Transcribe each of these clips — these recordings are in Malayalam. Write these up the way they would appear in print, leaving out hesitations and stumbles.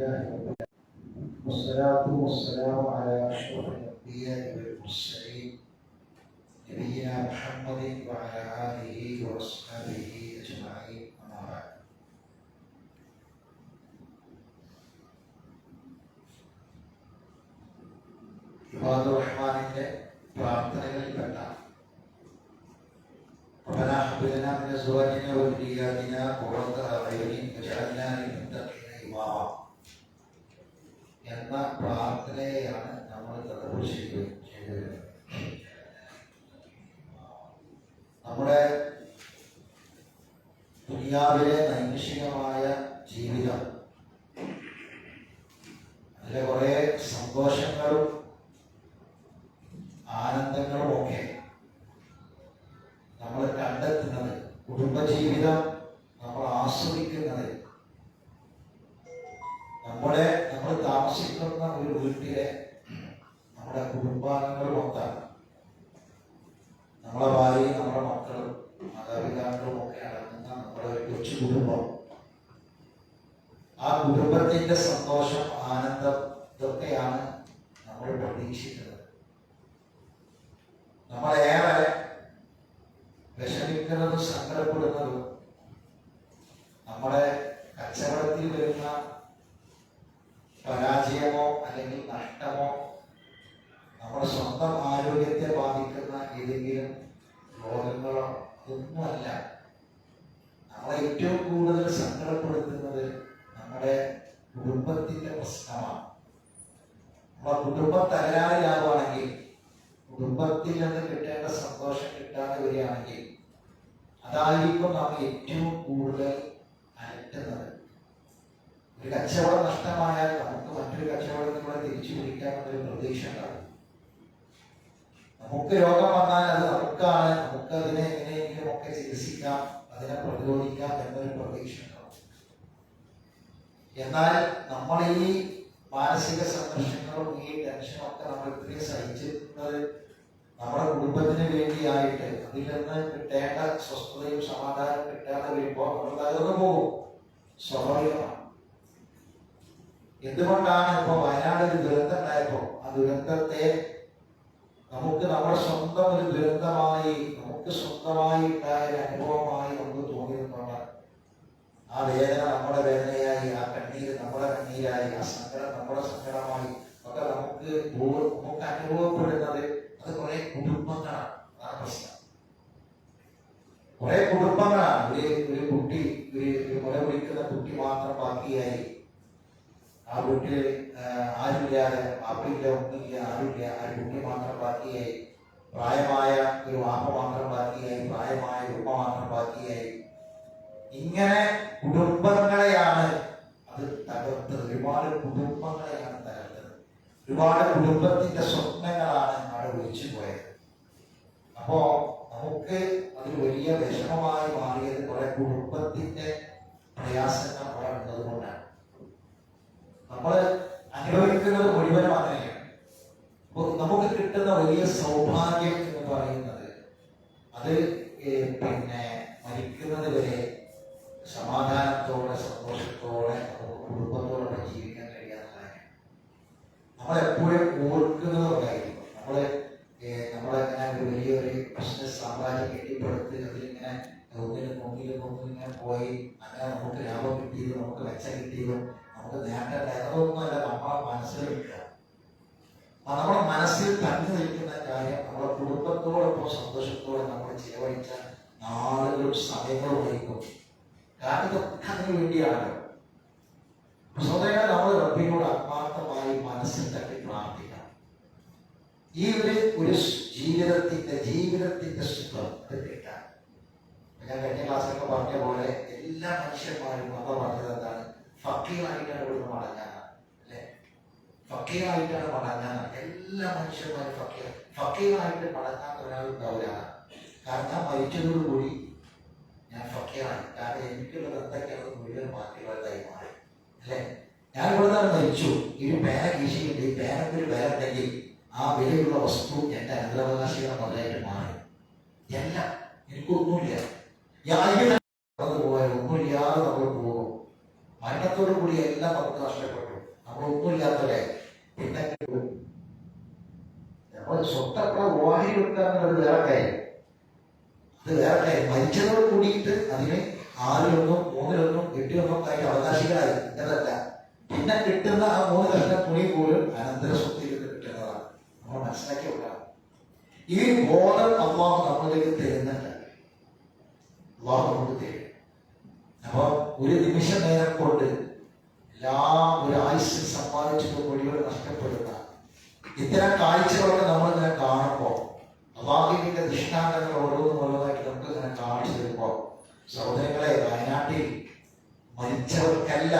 لله والصلاة والسلام على أشرف الأنبياء والمرسلين نبينا محمد وعلى آله وأصحابه أجمعين أما بعد. ഇബാദുർ റഹ്മാനിന്റെ പ്രാർത്ഥനകളിൽപ്പെട്ട ربنا هب لنا من أزواجنا وذرياتنا قرة أعين واجعلنا للمتقين إماما എന്ന പ്രാർത്ഥനയാണ് നമ്മൾ ചെയ്തു. നമ്മുടെ ദുനിയാവിലെ നൈമിഷികമായ ജീവിതം, അതിലെ കുറെ സന്തോഷങ്ങളും ആനന്ദങ്ങളും ഒക്കെ നമ്മൾ കണ്ടെത്തുന്നത്, കുടുംബജീവിതം നമ്മൾ ആസ്വദിക്കുന്നത് നമ്മൾ താമസിക്കുന്ന ഒരു വീട്ടിലെ നമ്മുടെ കുടുംബാംഗങ്ങളും ഒത്താണ്. നമ്മളെ ഭാര്യയും നമ്മുടെ മക്കളും മാതാപിതാക്കളും ഒക്കെ അടങ്ങുന്ന നമ്മുടെ ഒരു കൊച്ചു കുടുംബം. ആ കുടുംബത്തിന്റെ സന്തോഷം, ആനന്ദം ഇതൊക്കെയാണ് നമ്മൾ പ്രതീക്ഷിക്കുന്നത്. നമ്മളേറെ വിഷമിക്കുന്നതും സങ്കടപ്പെടുന്നതും നമ്മുടെ കച്ചവടത്തിൽ വരുന്ന പരാജയമോ അല്ലെങ്കിൽ നഷ്ടമോ, നമ്മുടെ സ്വന്തം ആരോഗ്യത്തെ ബാധിക്കുന്ന ഏതെങ്കിലും രോഗങ്ങളോ ഒന്നുമല്ല. നമ്മളെ ഏറ്റവും കൂടുതൽ സങ്കടപ്പെടുത്തുന്നത് നമ്മുടെ കുടുംബത്തിന്റെ പ്രശ്നമാണ്. നമ്മുടെ കുടുംബം തകരാറിലാവുകയാണെങ്കിൽ, കുടുംബത്തിൽ നിന്ന് കിട്ടേണ്ട സന്തോഷം കിട്ടാതെ വരികയാണെങ്കിൽ, അതായിരിക്കും നമ്മൾ ഏറ്റവും കൂടുതൽ അലട്ടുന്നത്. ഒരു കച്ചവടം നഷ്ടമായാൽ നമുക്ക് മറ്റൊരു കച്ചവടത്തിലൂടെ തിരിച്ചു പിടിക്കാമെന്നൊരു പ്രതീക്ഷ ഉണ്ടാകും. നമുക്ക് രോഗം വന്നാൽ അത് നമുക്കാണ്, നമുക്ക് അതിനെ എങ്ങനെയെങ്കിലും ഒക്കെ ചികിത്സിക്കാം, അതിനെ പ്രതിരോധിക്കാം എന്നൊരു പ്രതീക്ഷ ഉണ്ടാകും. എന്നാൽ നമ്മൾ ഈ മാനസിക സംഘർഷങ്ങളും ഈ ടെൻഷനും ഒക്കെ നമ്മൾ ഇത്രയും സഹിച്ചിരുന്നത് നമ്മുടെ കുടുംബത്തിന് വേണ്ടിയായിട്ട്, അതിൽ നിന്ന് കിട്ടേണ്ട സ്വസ്ഥതയും സമാധാനവും കിട്ടാതെ വരുമ്പോൾ നമ്മൾ തകർന്നു പോകും. സ്വാഭാവികമാണ്. എന്തുകൊണ്ടാണ് ഇപ്പൊ വയനാട് ഒരു ദുരന്തം ഉണ്ടായപ്പോ ആ ദുരന്തത്തെ നമുക്ക് നമ്മുടെ സ്വന്തം ഒരു ദുരന്തമായി, നമുക്ക് സ്വന്തമായി ഉണ്ടായ ഒരു അനുഭവമായി നമുക്ക് തോന്നിയിരുന്നോണ്ട് ആ വേദന നമ്മുടെ വേദനയായി, ആ കണ്ണീര് നമ്മുടെ കണ്ണീരായി, ആ സങ്കടം നമ്മുടെ സങ്കടമായി ഒക്കെ നമുക്ക് അനുഭവപ്പെടുന്നത് അത് കുറെ കുടുംബങ്ങളാണ്. അതാണ് പ്രശ്നം. കുറെ കുടുംബങ്ങളാണ്. ഒരു കുട്ടി, ഒരു മുല പിടിക്കുന്ന കുട്ടി മാത്രം ബാക്കിയായി, ആ വീട്ടിൽ ആരുമില്ലാതെ, പാപ്പില്ല, ഒന്നുമില്ല, ആരുമില്ല, ആ കുട്ടി മാത്രം ബാക്കിയായി, പ്രായമായ ഒരു വാപ്പ മാത്രം ബാക്കിയായി, പ്രായമായ ഉമ്മ മാത്രം ബാക്കിയായി. ഇങ്ങനെ കുടുംബങ്ങളെയാണ് അത് തകർത്തത്. ഒരുപാട് കുടുംബങ്ങളെയാണ് തകർത്തത്. ഒരുപാട് കുടുംബത്തിന്റെ സ്വപ്നങ്ങളാണ് അവിടെ ഒഴിച്ചു പോയത്. അപ്പോ നമുക്ക് അത് വലിയ വിഷമമായി മാറിയത് കുറെ കുടുംബത്തിന്റെ പ്രയാസങ്ങൾ അവിടെ ഉള്ളത് കൊണ്ടാണ്. നമ്മൾ അനുഭവിക്കുന്നത് മുഴുവനും അങ്ങനെയാണ്. നമുക്ക് കിട്ടുന്ന വലിയ സൗഭാഗ്യം എന്ന് പറയുന്നത് അത് മരിക്കുന്നത് വരെ സമാധാനത്തോടെ സന്തോഷത്തോടെ നമുക്ക് കുടുംബത്തോടെ ജീവിക്കാൻ കഴിയാത്തതാണ്. നമ്മളെപ്പോഴും ഓർക്കുന്നതായിരിക്കും. നമ്മളെങ്ങനെ ഒരു വലിയൊരു ബിസിനസ് സാമ്രാജ്യം കെട്ടിപ്പടുത്ത് അതിലിങ്ങനെ ഒന്നിലും പോയി അങ്ങനെ നമുക്ക് ലാഭം കിട്ടിയതും നമുക്ക് മെച്ചം കിട്ടിയതും നമുക്ക് നേട്ടം അതൊന്നുമല്ല നമ്മളെ മനസ്സിൽ കിട്ടുക. നമ്മുടെ മനസ്സിൽ തങ്ങി നിൽക്കുന്ന കാര്യം നമ്മുടെ കുടുംബത്തോടൊപ്പം സന്തോഷത്തോടെ നമ്മൾ ചെലവഴിച്ച നാളുകളും സമയങ്ങളും വഹിക്കും. കാരണം ഇതൊക്കെ അതിനു വേണ്ടിയാണല്ലോ. സ്വതവേ നമ്മൾ റബ്ബിനോട് ആത്മാർത്ഥമായി മനസ്സിൽ തട്ടി പ്രാർത്ഥിക്കണം. ഈ ഒരു ജീവിതത്തിന്റെ സുഖം അത് കിട്ടാൻ, ഞാൻ കഴിഞ്ഞ ക്ലാസ്സിലൊക്കെ പറഞ്ഞ പോലെ എല്ലാ മനുഷ്യന്മാരും നമ്മൾ പറഞ്ഞത് എന്താണ്? ഫക്കീറായിട്ടാണ് ഇവിടുന്ന് മടങ്ങാനാണ്, അല്ലെ? ഫക്കീറായിട്ടാണ് മടങ്ങാനാണ്. എല്ലാ മനുഷ്യന്മാരും ഫക്കീറായിട്ട് മടങ്ങാത്ത ഒരാളുണ്ടാവില്ല. കാരണം ഞാൻ മരിച്ചതോടുകൂടി ഞാൻ ഫക്കീറായി. കാരണം എനിക്കുള്ളത് എന്തൊക്കെയാണ് മുഴുവൻ മാറ്റിയുള്ളതായി മാറി, അല്ലെ? ഞാൻ ഇവിടെ മരിച്ചു. ഈ ഒരു പേന കീശിയുണ്ട്, ഈ പേനക്ക് ഒരു വില ഉണ്ടെങ്കിൽ ആ വിലയുള്ള വസ്തു എന്റെ അനന്തരാവകാശികളെ മുതലായിട്ട് മാറി. എല്ലാം എനിക്കൊന്നുമില്ല. ഒന്നുമില്ലാതെ നമ്മൾ പോകും. മരണത്തോടു കൂടി എല്ലാം നമുക്ക് നഷ്ടപ്പെട്ടു. നമ്മളൊന്നുമില്ലാത്തവരെ പിന്നെ നമ്മൾ സ്വത്തപ്പുറ ഓഹരി വെക്കാന്നുള്ളത് വേറെ കാര്യം. അത് വേറെ കാര്യം. മരിച്ചതോട് കൂടിയിട്ട് അതിന് 6-1, 3-1, 8-1 ആയിട്ട് അവകാശികളായി. ഇതല്ല. പിന്നെ കിട്ടുന്ന ആ 3 കഷ്ണ തുണി പോലും അനന്തര സ്വത്തിൽ കിട്ടുന്നതാണ്. നമ്മൾ മനസ്സിലാക്കി വെക്കണം. ഈ ബോധം അള്ളാഹു നമ്മളിലേക്ക് തരുന്നുണ്ട്. അള്ളാഹു നമുക്ക് തരും. അപ്പൊ ഒരു നിമിഷ നേരം കൊണ്ട് ഒരു ആയുസ് സമ്പാദിച്ചത് മുഴുവൻ നഷ്ടപ്പെടുന്ന ഇത്തരം കാഴ്ചകളൊക്കെ നമ്മളിങ്ങനെ കാണുമ്പോൾ അള്ളാഹുവിന്റെ ദൃഷ്ടാന്തങ്ങൾ ഓരോന്നായിട്ട് നമുക്ക് ഇങ്ങനെ കാണിച്ചു തരുമ്പോൾ സഹോദരങ്ങളെ, വയനാട്ടിൽ മരിച്ചവർക്കല്ല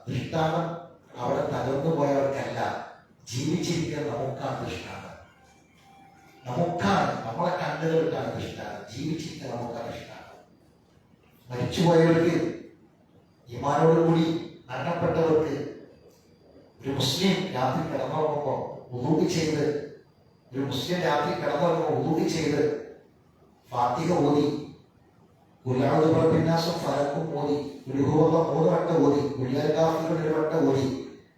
ദൃഷ്ടാന്തം, അവിടെ തകർന്നു പോയവർക്കല്ല, ജീവിച്ചിരിക്കുന്ന നമുക്കാണ് ദൃഷ്ടാന്തം. നമുക്കാണ്, നമ്മളെ കണ്ണുകൾക്കാണ് ദൃഷ്ടാന്തം. ജീവിച്ചിരിക്കുന്ന നമുക്കാണ് ദൃഷ്ടാന്തം. മരിച്ചുപോയവർക്ക്, ഈമാനോടുകൂടി മരണപ്പെട്ടവർക്ക് ഒരു മുസ്ലിം രാത്രി കിടന്നുറങ്ങുമ്പോൾ ഉദൂഹ് ചെയ്ത്, ഒരു മുസ്ലിം രാത്രി കിടന്നുറങ്ങുമ്പോൾ ഉദൂഹ് ചെയ്ത് ഫാത്തിഹ ഓതി, കുല്ലാഹു റബ്ബിന്നാസും ഫലക്കും ഓതി, കുൽഹുവ 3 വട്ടം ഓതി, കുല്യാൽ കാഫിറൂൻ 1 വട്ടം ഓതി,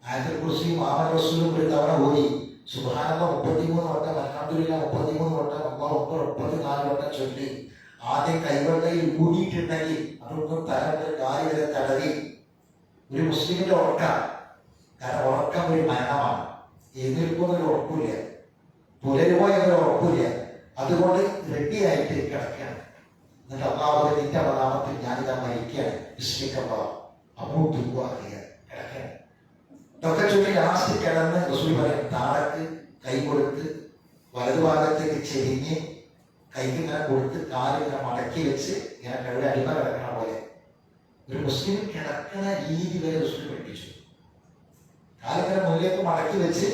ആയത്തുൽ കുർസിയും ആമന റസൂലും 1 തവണ ഓതി, സുബ്ഹാനല്ലാഹ് 33 വട്ടം, അൽഹംദുലില്ലാഹ് 33 വട്ടം, അല്ലാഹു അക്ബർ 34 വട്ടം ചൊല്ലി ആദ്യം കൈവെള്ളയിൽ ഊതിയിട്ടുണ്ടെങ്കിൽ അതൊന്നും തലമുറ കാല് വരെ തടവി. ഒരു മുസ്ലിമിന്റെ ഉറക്കം, കാരണം ഉറക്കം ഒരു മരണമാണ്. എഴുന്നേൽക്കുന്നൊരു ഉറപ്പില്ല, പുലരുമോ എന്നൊരു ഉറപ്പില്ല. അതുകൊണ്ട് റെഡിയായിട്ട് കിടക്കണം. എന്നിട്ട് അള്ളാഹുവിന്റെ നിന്റെ നാമത്തിൽ ഞാനിതാ മരിക്കുകയാണ്, കിടക്കണം. ഇതൊക്കെ ചൊല്ലി ലാസ്റ്റ് കിടന്ന് റസൂൽ പറയും, താഴക്ക് കൈ കൊടുത്ത് വലതുഭാഗത്തേക്ക് ചെരിഞ്ഞ് കൈക്ക് ഇങ്ങനെ കൊടുത്ത് കാലിങ്ങനെ മടക്കി വെച്ച് ഇങ്ങനെ കഴിവ് അടിമ കിടക്കണ പോലെ ഒരു മുസ്ലിം കിടക്കുന്ന രീതി വരെ റസൂൽ പഠിപ്പിച്ചു. കാലിങ്ങനെ മുന്നിലേക്ക് മടക്കി വെച്ച്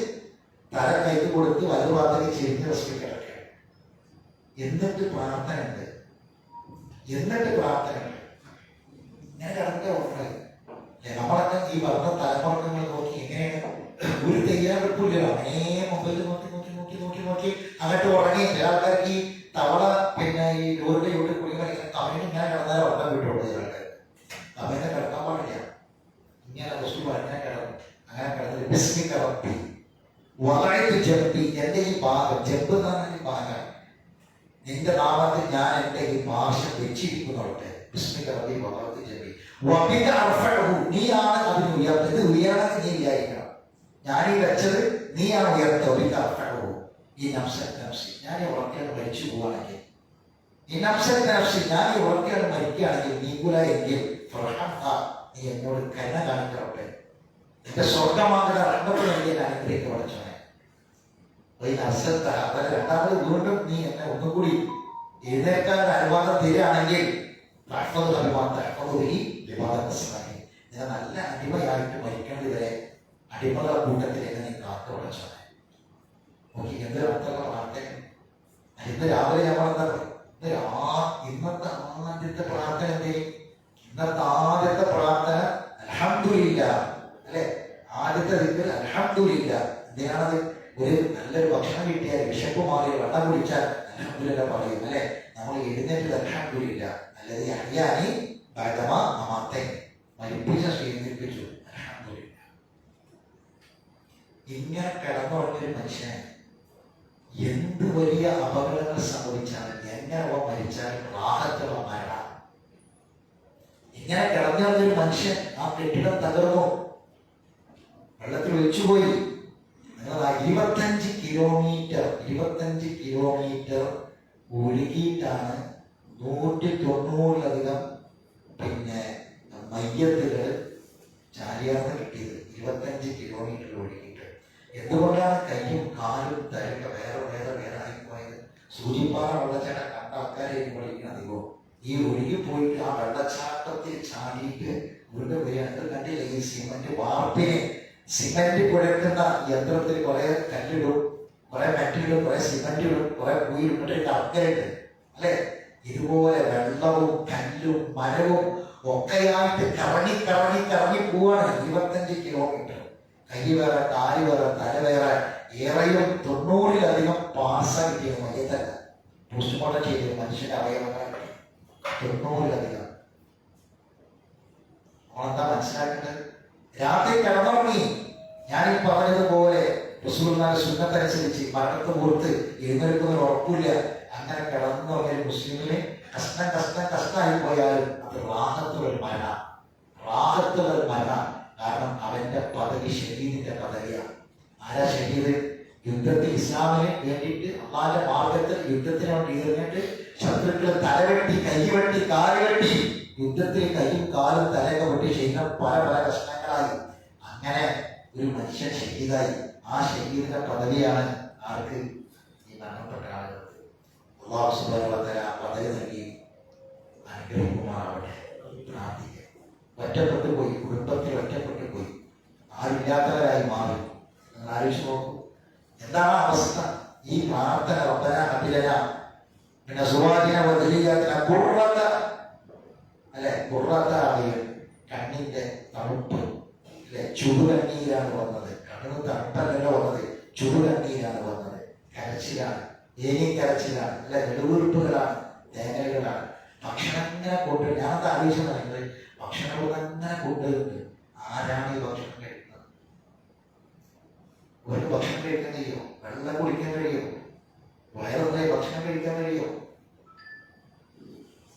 തല കൈക്ക് കൊടുത്ത് വലതുഭാഗത്തേക്ക് ചെരിഞ്ഞ് റസൂൽ കിടക്കുകയാണ്. എന്നിട്ട് പ്രാർത്ഥനയുണ്ട്, ഇങ്ങനെ കിടക്കുക ഉറങ്ങായി. നമ്മളൊക്കെ ഈ പറഞ്ഞ തലമുറക്കങ്ങൾ നോക്കി എങ്ങനെയാണ് ഒരു തയ്യാറെടുപ്പില്ലല്ലോ. അങ്ങനെ മൊബൈൽ നോക്കി നോക്കി നോക്കി നോക്കി നോക്കി അങ്ങോട്ട് ഉറങ്ങി. ചില ആൾക്കാർക്ക് ഈ തവള പിന്നെ ഈ ലോറിന്റെ യൂട്ടിൽ കുടിക്കാൻ തമിഴിന് ഇങ്ങനെ കിടന്നാലും ഉറങ്ങാൻ വിട്ടുള്ളൂ. ചിലർക്ക് തമിഴിനെ കിടക്കാൻ പാടില്ല. ഇങ്ങനെ റസൂൽ അങ്ങനെ കിടന്നു. അങ്ങനെ കിടന്നിട്ട് ബിസ്മി കറപ്പി വളരെ ജപ്പി, എന്റെ ഈ ഭാഗം, ജപ്പ് എന്ന് പറഞ്ഞാൽ ഈ ഭാഗം, നിന്റെ നാമത്തിൽ ഞാൻ എന്റെ ഈ ഭാഷം വെച്ചിരിക്കുന്നോട്ടെ. ബിസ്മി കറപ്പി വളരെ ജപ്പി. നീയാണ് അതിന് ഉയർത്തത്. ഉയർന്നത് നീ വിചാരിക്കണം. ഞാനീ വെച്ചത് നീയാണ് ഉയർത്തത്. ഈ നഫ്സി ഞാൻ ഈ ഉറക്കെയാണ് മരിച്ചു പോവുകയാണെങ്കിൽ, ഈ നഫ്സി ഞാൻ ഈ ഉറക്കെയാണ് മരിക്കുകയാണെങ്കിൽ, നീങ്കുല എങ്കിൽ നീ എന്നോട് കരുണ കാണിക്കട്ടെ. എന്റെ സ്വർഗമാകുന്ന റഹ്മത്ത് നൽകിയ അനുഗ്രഹിക്ക് പഠിച്ചോനെ. അതുപോലെ രണ്ടാമത് വീണ്ടും നീ എന്നെ ഒന്നുകൂടി എഴുന്നേൽക്കാൻ അനുവാദം തരികയാണെങ്കിൽ ഞാൻ നല്ല അടിമയായിട്ട് മരിക്കേണ്ടി വരെ അടിമകളുടെ കൂട്ടത്തിലേക്ക് നീ കാത്തു പഠിച്ചോനെ. നോക്കി എന്ത് അർത്ഥമുള്ള പ്രാർത്ഥന. ഇന്ന് രാവിലെ നമ്മളെന്താ ഇന്നത്തെ ആദ്യത്തെ പ്രാർത്ഥന എന്തേ? ഇന്നത്തെ ആദ്യത്തെ പ്രാർത്ഥന അൽഹംദുലില്ലാഹ് അല്ലെ? ആദ്യത്തെ ദിക്ർ അൽഹംദുലില്ലാഹ്. എന്തിനാണത്? ഒരു നല്ലൊരു ഭക്ഷണം കിട്ടിയാൽ, വിശപ്പ് മാറി, വെള്ളം കുടിച്ചാൽ അൽഹംദുലില്ലാഹ് പറയും അല്ലെ? നമ്മൾ എഴുന്നേറ്റത് അൽഹംദുലില്ലാഹ്, അല്ലാതെ അഹ്യാനി ബഅദമ അമാതൈ, മരിപ്പിച്ച സ്വീകരിപ്പിച്ചു അൽഹംദുലില്ലാഹ്. ഇങ്ങനെ കിടന്നുറങ്ങിയൊരു മനുഷ്യനെ എന്ത് വലിയ അപകടങ്ങൾ സംഭവിച്ചാലും, എങ്ങനെ മരിച്ചാലും റാഹത്തുള്ള മരണം. ഇങ്ങനെ കിടന്നുറങ്ങിയൊരു മനുഷ്യൻ, ആ കെട്ടിടം തകർന്നു, വെള്ളത്തിൽ ഒഴിച്ചുപോയി. നിങ്ങൾ 25 കിലോമീറ്റർ ഒഴുകിയിട്ടാണ് 190-ലധികം പിന്നെ മയ്യത്തുകൾ ചാരിയാർന്ന് കിട്ടിയത്. 25 കിലോമീറ്റർ ഒഴുകിയിട്ട്. എന്തുകൊണ്ടാണ് കയ്യും കാലും തരക്ക വേറെ ആയിപ്പോയത്? സൂചിപ്പാറ വെള്ളച്ചാട്ടം കണ്ട ആൾക്കാരെ വിളിക്കുന്ന അധികവും ഈ ഒഴുകിപ്പോയിട്ട് ആ വെള്ളച്ചാട്ടത്തിൽ ചാടിയിട്ട് വീണ്ടും വരികയാണ്. കണ്ടില്ല ഈ സിമന്റ് വാർപ്പിനെ, സിമന്റ് കുഴക്കുന്ന യന്ത്രത്തിൽ കുറെ കല്ലിടും, കുറെ മെറ്റലിടും, കുറെ സിമന്റ് ഇടും, കുറെ കുയിലും അക്കരുണ്ട് അല്ലെ? ഇതുപോലെ വെള്ളവും കല്ലും മരവും ഒക്കെയായിട്ട് കറങ്ങി പോവാണ് 25 കിലോമീറ്റർ. കൈ വേറെ, കാല് വേറെ, തല വേറെ, ഏറെയും 90-ലധികം പാസ്സാക്കിയ മയ്യത്തല്ല, പോസ്റ്റ്മോർട്ടം ചെയ്ത മനുഷ്യന്റെ അവയവങ്ങൾ 90-ലധികം. നമ്മളെന്താ മനസ്സിലാക്കേണ്ടത്? രാത്രി റസൂലുള്ളാഹിയുടെ സുന്നത്തനുസരിച്ച് മരണത്തെ ഓർത്ത് എഴുന്നേൽക്കുന്നതിന് ഉറപ്പില്ല. അങ്ങനെ കിടന്നു ഒരു മുസ്ലിമിന് കഷ്ടമായി പോയാലും അത് റാഹത്തുള്ളൊരു മരണം, റാഹത്തുള്ളൊരു മരണം. കാരണം അവന്റെ പദവി ഷഹീദിന്റെ പദവിയാണ്. ആരാ ഷഹീദ്? യുദ്ധത്തിൽ ഇസ്ലാമിന് വേണ്ടിയിട്ട് അള്ളാന്റെ മാർഗത്തിൽ യുദ്ധത്തിന് വേണ്ടി ഇറങ്ങിയിട്ട് ശത്രുക്കളെ തലവെട്ടി, കൈവെട്ടി, കാലുവെട്ടി, യുദ്ധത്തിൽ കൈയും കാലും തലയൊക്കെ വെട്ടി ശരീരം പല പല കഷ്ണങ്ങളായി. അങ്ങനെ ഒരു മനുഷ്യൻ ഷഹീദായി. ആ ഷഹീദിന്റെ പദവിയാണ് ആർക്ക്? ഈ മരണപ്പെട്ട ആളുകൾക്ക്. അല്ലാഹു സുബ്ഹാനഹു വ തആല പദവി നൽകി അനുഗ്രഹിക്കുമാറാവട്ടെ. പ്രാർത്ഥിക്കുക. ഒറ്റപ്പെട്ടു പോയി, കുടുംബത്തിൽ ഒറ്റപ്പെട്ടു പോയി, ആരില്ലാത്തവരായി മാറി. നിങ്ങൾ ആലോചിച്ച് നോക്കൂ, എന്താണ് അവസ്ഥ? ഈ പ്രാർത്ഥന റബ്ബന ഹബ് ലനാ മിൻ അസ്വാജിനാ വ ദുരിയ്യാതിനാ ഖുർറത, അല്ലെ, ഖുർറത അയ്യുൻ, കണ്ണിന്റെ തണുപ്പ്, അല്ലെ, ചുടുകണ്ണീരാണ് വന്നത്. കണ്ണിന് തണുപ്പല്ലല്ലോ വന്നത്, ചുടുകണ്ണീരാണ് വന്നത്. കരച്ചിലാണ്, ഏങ്ങിക്കരച്ചിലാണ്, അല്ലെ, നെടുവീർപ്പുകളാണ്, തേങ്ങലുകളാണ്. ഭക്ഷണം ഇങ്ങനെ കൊണ്ട് ഞാൻ ആലോചിച്ചത് നിങ്ങൾ ഭക്ഷണം അങ്ങനെ കൊണ്ടുവരുന്നത്. ആരാണ് ഈ ഭക്ഷണം കഴിക്കുന്നത്? ഒരു ഭക്ഷണം കഴിക്കാൻ കഴിയുമോ? വെള്ളം കുടിക്കാൻ കഴിയുമോ? വയറുണ്ടായി ഭക്ഷണം കഴിക്കാൻ കഴിയുമോ?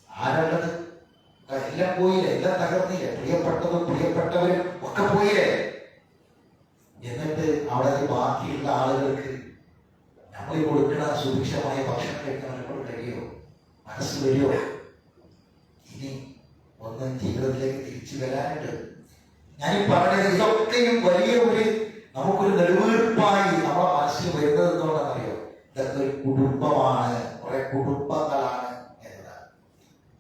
ആരുള്ളത്? എല്ലാം പോയില്ലേ, എല്ലാം തകർന്നില്ലേ, പ്രിയപ്പെട്ടതും പ്രിയപ്പെട്ടവരും ഒക്കെ പോയില്ലേ. എന്നിട്ട് അവിടെ ബാക്കിയുള്ള ആളുകൾക്ക് നമ്മൾ കൊടുക്കുന്ന സുഭിക്ഷമായ ഭക്ഷണം കഴിക്കാൻ കൊണ്ട് കഴിയുമോ? മനസ്സ് വരുമോ? ഇനി ഒന്ന് ജീവിതത്തിലേക്ക് തിരിച്ചു വരാനുണ്ട്. ഞാനീ പറഞ്ഞത് ഇതൊക്കെയും വലിയ ഒരു നമുക്കൊരു നെടുവീർപ്പായി നമ്മുടെ മനസ്സിൽ വരുന്നത് എന്തുകൊണ്ടാണെന്നറിയോ? ഇതൊക്കെ ഒരു കുടുംബമാണ്, കുറെ കുടുംബങ്ങളാണ് എന്നതാണ്.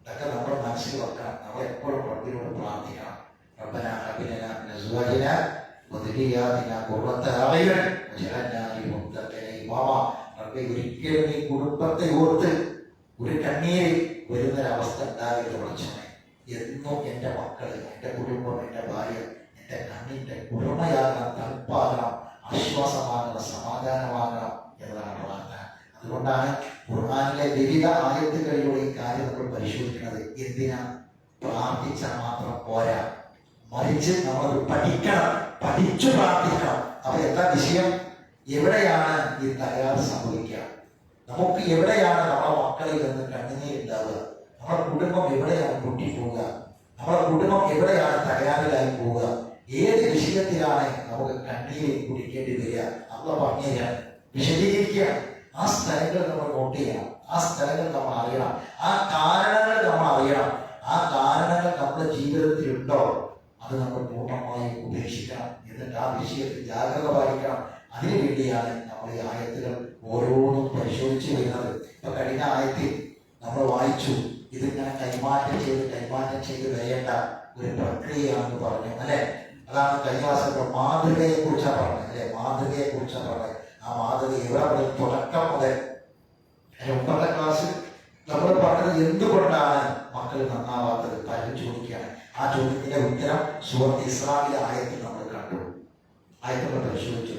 ഇതൊക്കെ നമ്മുടെ മനസ്സിൽ വെക്കണം. നമ്മൾ എപ്പോഴും റബ്ബിനോട് പ്രാർത്ഥിക്കണം. റബ്ബനാ ഹബ് ലനാ മിൻ അസ്വാജിനാ വ ദുരിയ്യാതിനാ ഖുർറത അയ്യുൻ വജ്അൽനാ ലിൽമുത്തഖീന ഇമാമ. റബ്ബേ, ഒരിക്കലും ഈ കുടുംബത്തെ ഓർത്ത് ഒരു കണ്ണീര് വരുന്നൊരവസ്ഥ ഉണ്ടാകരുത് പഠിച്ചോനെ. എന്നും എൻ്റെ മക്കള്, എൻ്റെ കുടുംബം, എൻ്റെ ഭാര്യ എൻ്റെ കണ്ണിൻ്റെ ഉടമയാകണം, തണുപ്പാകണം, ആശ്വാസമാകണം, സമാധാനമാകണം എന്നതാണ് പ്രാർത്ഥന. അതുകൊണ്ടാണ് ഖുർആനിലെ വിവിധ ആയത്തുകളിലൂടെ ഈ കാര്യം നമ്മൾ പരിശോധിക്കുന്നത്. എന്തിനാ? പ്രാർത്ഥിച്ചാൽ മാത്രം പോരാ, മറിച്ച് നമ്മൾ പഠിക്കണം, പഠിച്ചു പ്രാർത്ഥിക്കണം. അപ്പൊ എന്താ വിഷയം? എവിടെയാണ് ഈ തകരാറ് സംഭവിക്കുക? നമുക്ക് എവിടെയാണ് നമ്മുടെ മക്കളിൽ നിന്ന് കണ്ണുനീരുണ്ടാവുക? നമ്മുടെ കുടുംബം എവിടെയാണ് പൊട്ടിപ്പോവുക? നമ്മുടെ കുടുംബം എവിടെയാണ് തകരാറിലായി പോവുക? ഏത് വിഷയത്തിലാണ് നമുക്ക് കണ്ണീര് കുടിക്കേണ്ടി വരിക? നമ്മൾ പറഞ്ഞുതരാൻ വിശദീകരിക്കുക. ആ സ്ഥലങ്ങൾ നമ്മൾ നോട്ട് ചെയ്യണം, ആ സ്ഥലങ്ങൾ നമ്മൾ അറിയണം, ആ കാരണങ്ങൾ നമ്മൾ അറിയണം. ആ കാരണങ്ങൾ നമ്മുടെ ജീവിതത്തിൽ ഉണ്ടോ അത് നമ്മൾ പൂർണ്ണമായി ഉപേക്ഷിക്കണം. എന്നിട്ട് ആ വിഷയത്തിൽ ജാഗ്രത പാലിക്കണം. അതിനുവേണ്ടിയാണ് നമ്മൾ ഈ ആയത്തുകൾ ഓരോന്നും പരിശോധിച്ച് വരുന്നത്. ഇപ്പൊ കഴിഞ്ഞ ആയത്തിൽ നമ്മൾ വായിച്ചു, ഇതിങ്ങനെ കൈമാറ്റം ചെയ്ത് വരേണ്ട ഒരു പ്രക്രിയയാണെന്ന് പറഞ്ഞു, അല്ലെ? അതാണ് കഴിഞ്ഞ മാസത്തെ മാതൃകയെ കുറിച്ചാണ് പറഞ്ഞത്, അല്ലെ? മാതൃകയെ കുറിച്ചാണ് പറഞ്ഞത്. ആ മാതൃക എവിടെ മുതൽ? തുടക്കം മുതൽ. 9ാം ക്ലാസ്സിൽ നമ്മൾ പറഞ്ഞത് എന്തുകൊണ്ടാണ് മക്കൾ നന്നാവാത്തത്? പലരും ചോദിക്കുകയാണ്. ആ ചോദ്യത്തിന്റെ ഉത്തരം സൂറത്ത് ഇസ്രായിലെ ആയത്തിൽ നമ്മൾ കണ്ടു, ആയത്തുകൾ പരിശോധിച്ചു.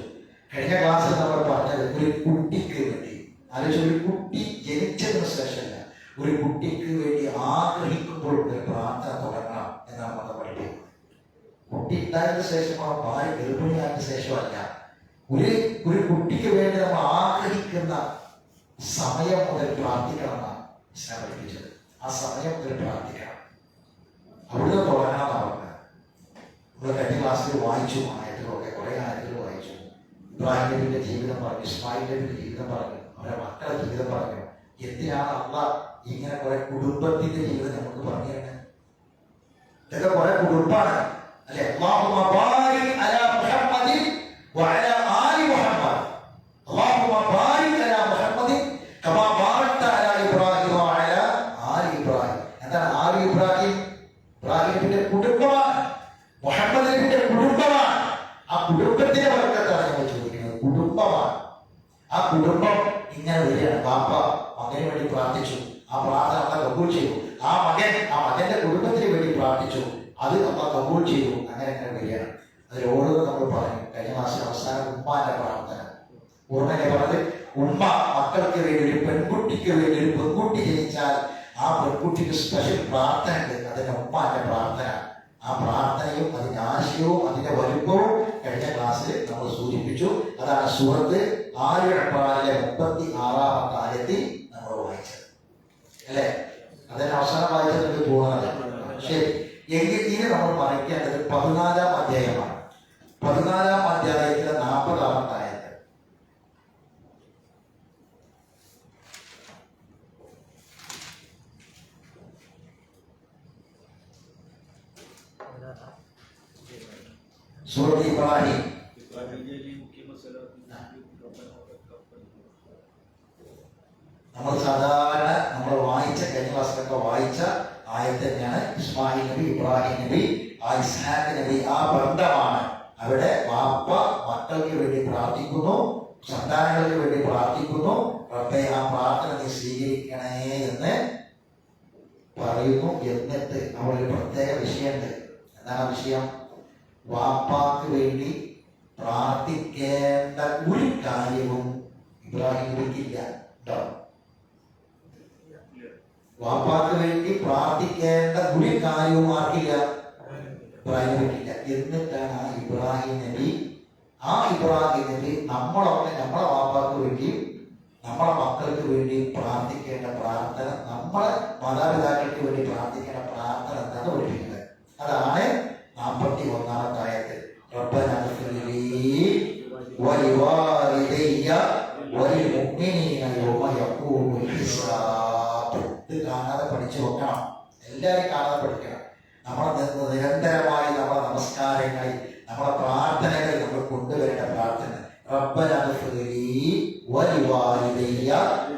കഴിഞ്ഞ ക്ലാസ്സിൽ നമ്മൾ പറഞ്ഞത് ഒരു കുട്ടിക്ക് വേണ്ടി, ആലോചിച്ച്, ഒരു കുട്ടി ജനിച്ചതിന് ശേഷമല്ല, ഒരു കുട്ടിക്ക് വേണ്ടി ആഗ്രഹിക്കുമ്പോൾ ഒരു പ്രാർത്ഥന തുടങ്ങണം എന്നാണ് നമ്മൾ പഠിപ്പിക്കുന്നത്. കുട്ടി ഉണ്ടായതിനു ശേഷമോ ഭാര്യ ഗർഭിണിയായതിനു ശേഷമല്ല, ഒരു കുട്ടിക്ക് വേണ്ടി നമ്മൾ ആഗ്രഹിക്കുന്ന സമയം മുതൽ പ്രാർത്ഥിക്കണമെന്നാണ് ഇസ്ലാം പഠിപ്പിച്ചത്. ആ സമയം മുതൽ പ്രാർത്ഥിക്കണം, അവിടുന്ന് തുടങ്ങണമെന്നാണ് പറഞ്ഞത്. നമ്മൾ കഴിഞ്ഞ ക്ലാസ്സിൽ വായിച്ചു ആയത്തുകളൊക്കെ, കുറെ ആയത്തുകൾ വായിച്ചു. ഇബ്രാഹിം നബിയുടെ ജീവിതം പറഞ്ഞു, ഇസ്മായിൽ നബിയുടെ ജീവിതം പറഞ്ഞു, അവരുടെ മക്കളുടെ ജീവിതം പറഞ്ഞു. എന്തിനാണ് അള്ളാഹ് ഇങ്ങനെ കുറെ കുടുംബത്തിന്റെ ജീവിതം നമുക്ക് പറഞ്ഞു തരുന്നത്? ഇതൊക്കെ കുറെ കുടുംബാണ്, അല്ലെ? അല്ലാഹുമ്മ ബാരിക് അലാ മുഹമ്മദിൻ വഅലാ ആലി മുഹമ്മദ്, അല്ലാഹുമ്മ ബാരിക് അലാ മുഹമ്മദിൻ കമാ ബാരക്ത അലാ ഇബ്രാഹിം വഅലാ ആലി ഇബ്രാഹിം. എന്താണ് ആലി ഇബ്രാഹിം? ഇബ്രാഹിം നബിയുടെ കുടുംബമാണ്, മുഹമ്മദ് നബിയുടെ കുടുംബമാണ്. ആ കുടുംബത്തിന്റെ വർക്കത്താണ് ഞങ്ങൾ ചോദിക്കുന്നത്. കുടുംബമാണ്. ആ കുടുംബം ഇങ്ങനെ വരികയാണ്. ബാപ്പ മകന് വേണ്ടി പ്രാർത്ഥിച്ചു, ആ പ്രാർത്ഥന അള്ളാഹ് കബൂൽ ചെയ്തു. ആ മകന്റെ കുടുംബത്തിന് വേണ്ടി പ്രാർത്ഥിച്ചു, അത് അള്ളാഹ് കബൂൽ ചെയ്തു. അങ്ങനെ വരികയാണ്. അതിൽ ഓരോന്നും നമ്മൾ പറഞ്ഞു. കഴിഞ്ഞ മാസം അവസാനം ഉമ്മാന്റെ പ്രാർത്ഥന ഓർമ്മയെ പറഞ്ഞത്, ഉമ്മ മക്കൾക്ക് വേണ്ടി, ഒരു പെൺകുട്ടിക്ക് വേണ്ടി, ഒരു പെൺകുട്ടി ജനിച്ചാൽ ആ പെൺകുട്ടിക്ക് സ്പെഷ്യൽ പ്രാർത്ഥന ഉണ്ട്. അതിന്റെ ഉമ്മാന്റെ പ്രാർത്ഥന. ആ പ്രാർത്ഥനയും അതിന്റെ ആശയവും അതിന്റെ വലുപ്പവും കഴിഞ്ഞ ക്ലാസ്സിൽ നമ്മൾ സൂചിപ്പിച്ചു. അതാണ് സൂറത്ത് ആലി ഇംറാനിലെ 36-ാമത്തെ ആയത്തിൽ നമ്മൾ വായിച്ചത് അല്ലെ. അതിന് അവസാനം വായിച്ചത് എനിക്ക് തോന്നുന്നത്. ശരി, എങ്കിൽ ഇനി നമ്മൾ വായിക്കേണ്ടത് 14-ാം അധ്യായമാണ്. 14-ാം അധ്യായത്തിലെ 40-ാമത്തെ ആയത്ത്. സൂറത്ത് ഇബ്രാഹിം. നമ്മൾ സാധാരണ നമ്മൾ വായിച്ച കഴിഞ്ഞ ക്ലാസ്സിലൊക്കെ വായിച്ച ആയത്ത് തന്നെയാണ്. ഇസ്മായിൽ നബി, ഇബ്രാഹിം നബി, ഇസ്ഹാഖ് നബി, ആ ബന്ധമാണ്. അവിടെ വാപ്പ മക്കൾക്ക് വേണ്ടി പ്രാർത്ഥിക്കുന്നു, സന്താനങ്ങൾക്ക് വേണ്ടി പ്രാർത്ഥിക്കുന്നു. റബ്ബേ, ആ പ്രാർത്ഥന നീ സ്വീകരിക്കണേ എന്ന് പറയുന്നു. എന്നിട്ട് അവിടെ ഒരു പ്രത്യേക വിഷയമുണ്ട്. എന്താണ് വിഷയം? വാപ്പാക്ക് വേണ്ടി പ്രാർത്ഥിക്കേണ്ട ഒരു കാര്യവും ഇബ്രാഹിം നബിക്കില്ല. വാപ്പാക്ക് വേണ്ടി പ്രാർത്ഥിക്കേണ്ട ഒരു കാര്യവും ആർക്കില്ല? ഇബ്രാഹിം നബിക്കില്ല. എന്നിട്ടാണ് ആ ഇബ്രാഹിം നബി നമ്മളൊക്കെ നമ്മളെ വാപ്പാക്ക് വേണ്ടിയും നമ്മളെ മക്കൾക്ക് വേണ്ടി പ്രാർത്ഥിക്കേണ്ട പ്രാർത്ഥന, നമ്മളെ മാതാപിതാക്കൾക്ക് വേണ്ടി പ്രാർത്ഥിക്കേണ്ട പ്രാർത്ഥന എന്താണ് പഠിപ്പിക്കുന്നത്? അതാണ് 41-ാമത്തെ ആയത്ത്. റബ്ബനാ ഇഗ്ഫിർ ലീ വലിവാലിദയ്യ വലിൽമുഅ്മിനീന യൗമ യഖൂമുൽ ഹിസാബ്. ഇത് കാണാതെ പഠിച്ചു വെക്കണം. എല്ലാവരും കാണാതെ പഠിക്കണം. നമ്മൾ നിരന്തരമായി നമ്മുടെ നമസ്കാരങ്ങളിൽ, നമ്മുടെ പ്രാർത്ഥനകളിൽ നമ്മൾ കൊണ്ടുവരേണ്ട പ്രാർത്ഥന റബ്ബനാ ഇഗ്ഫിർ ലീ വലിവാലിദയ്യ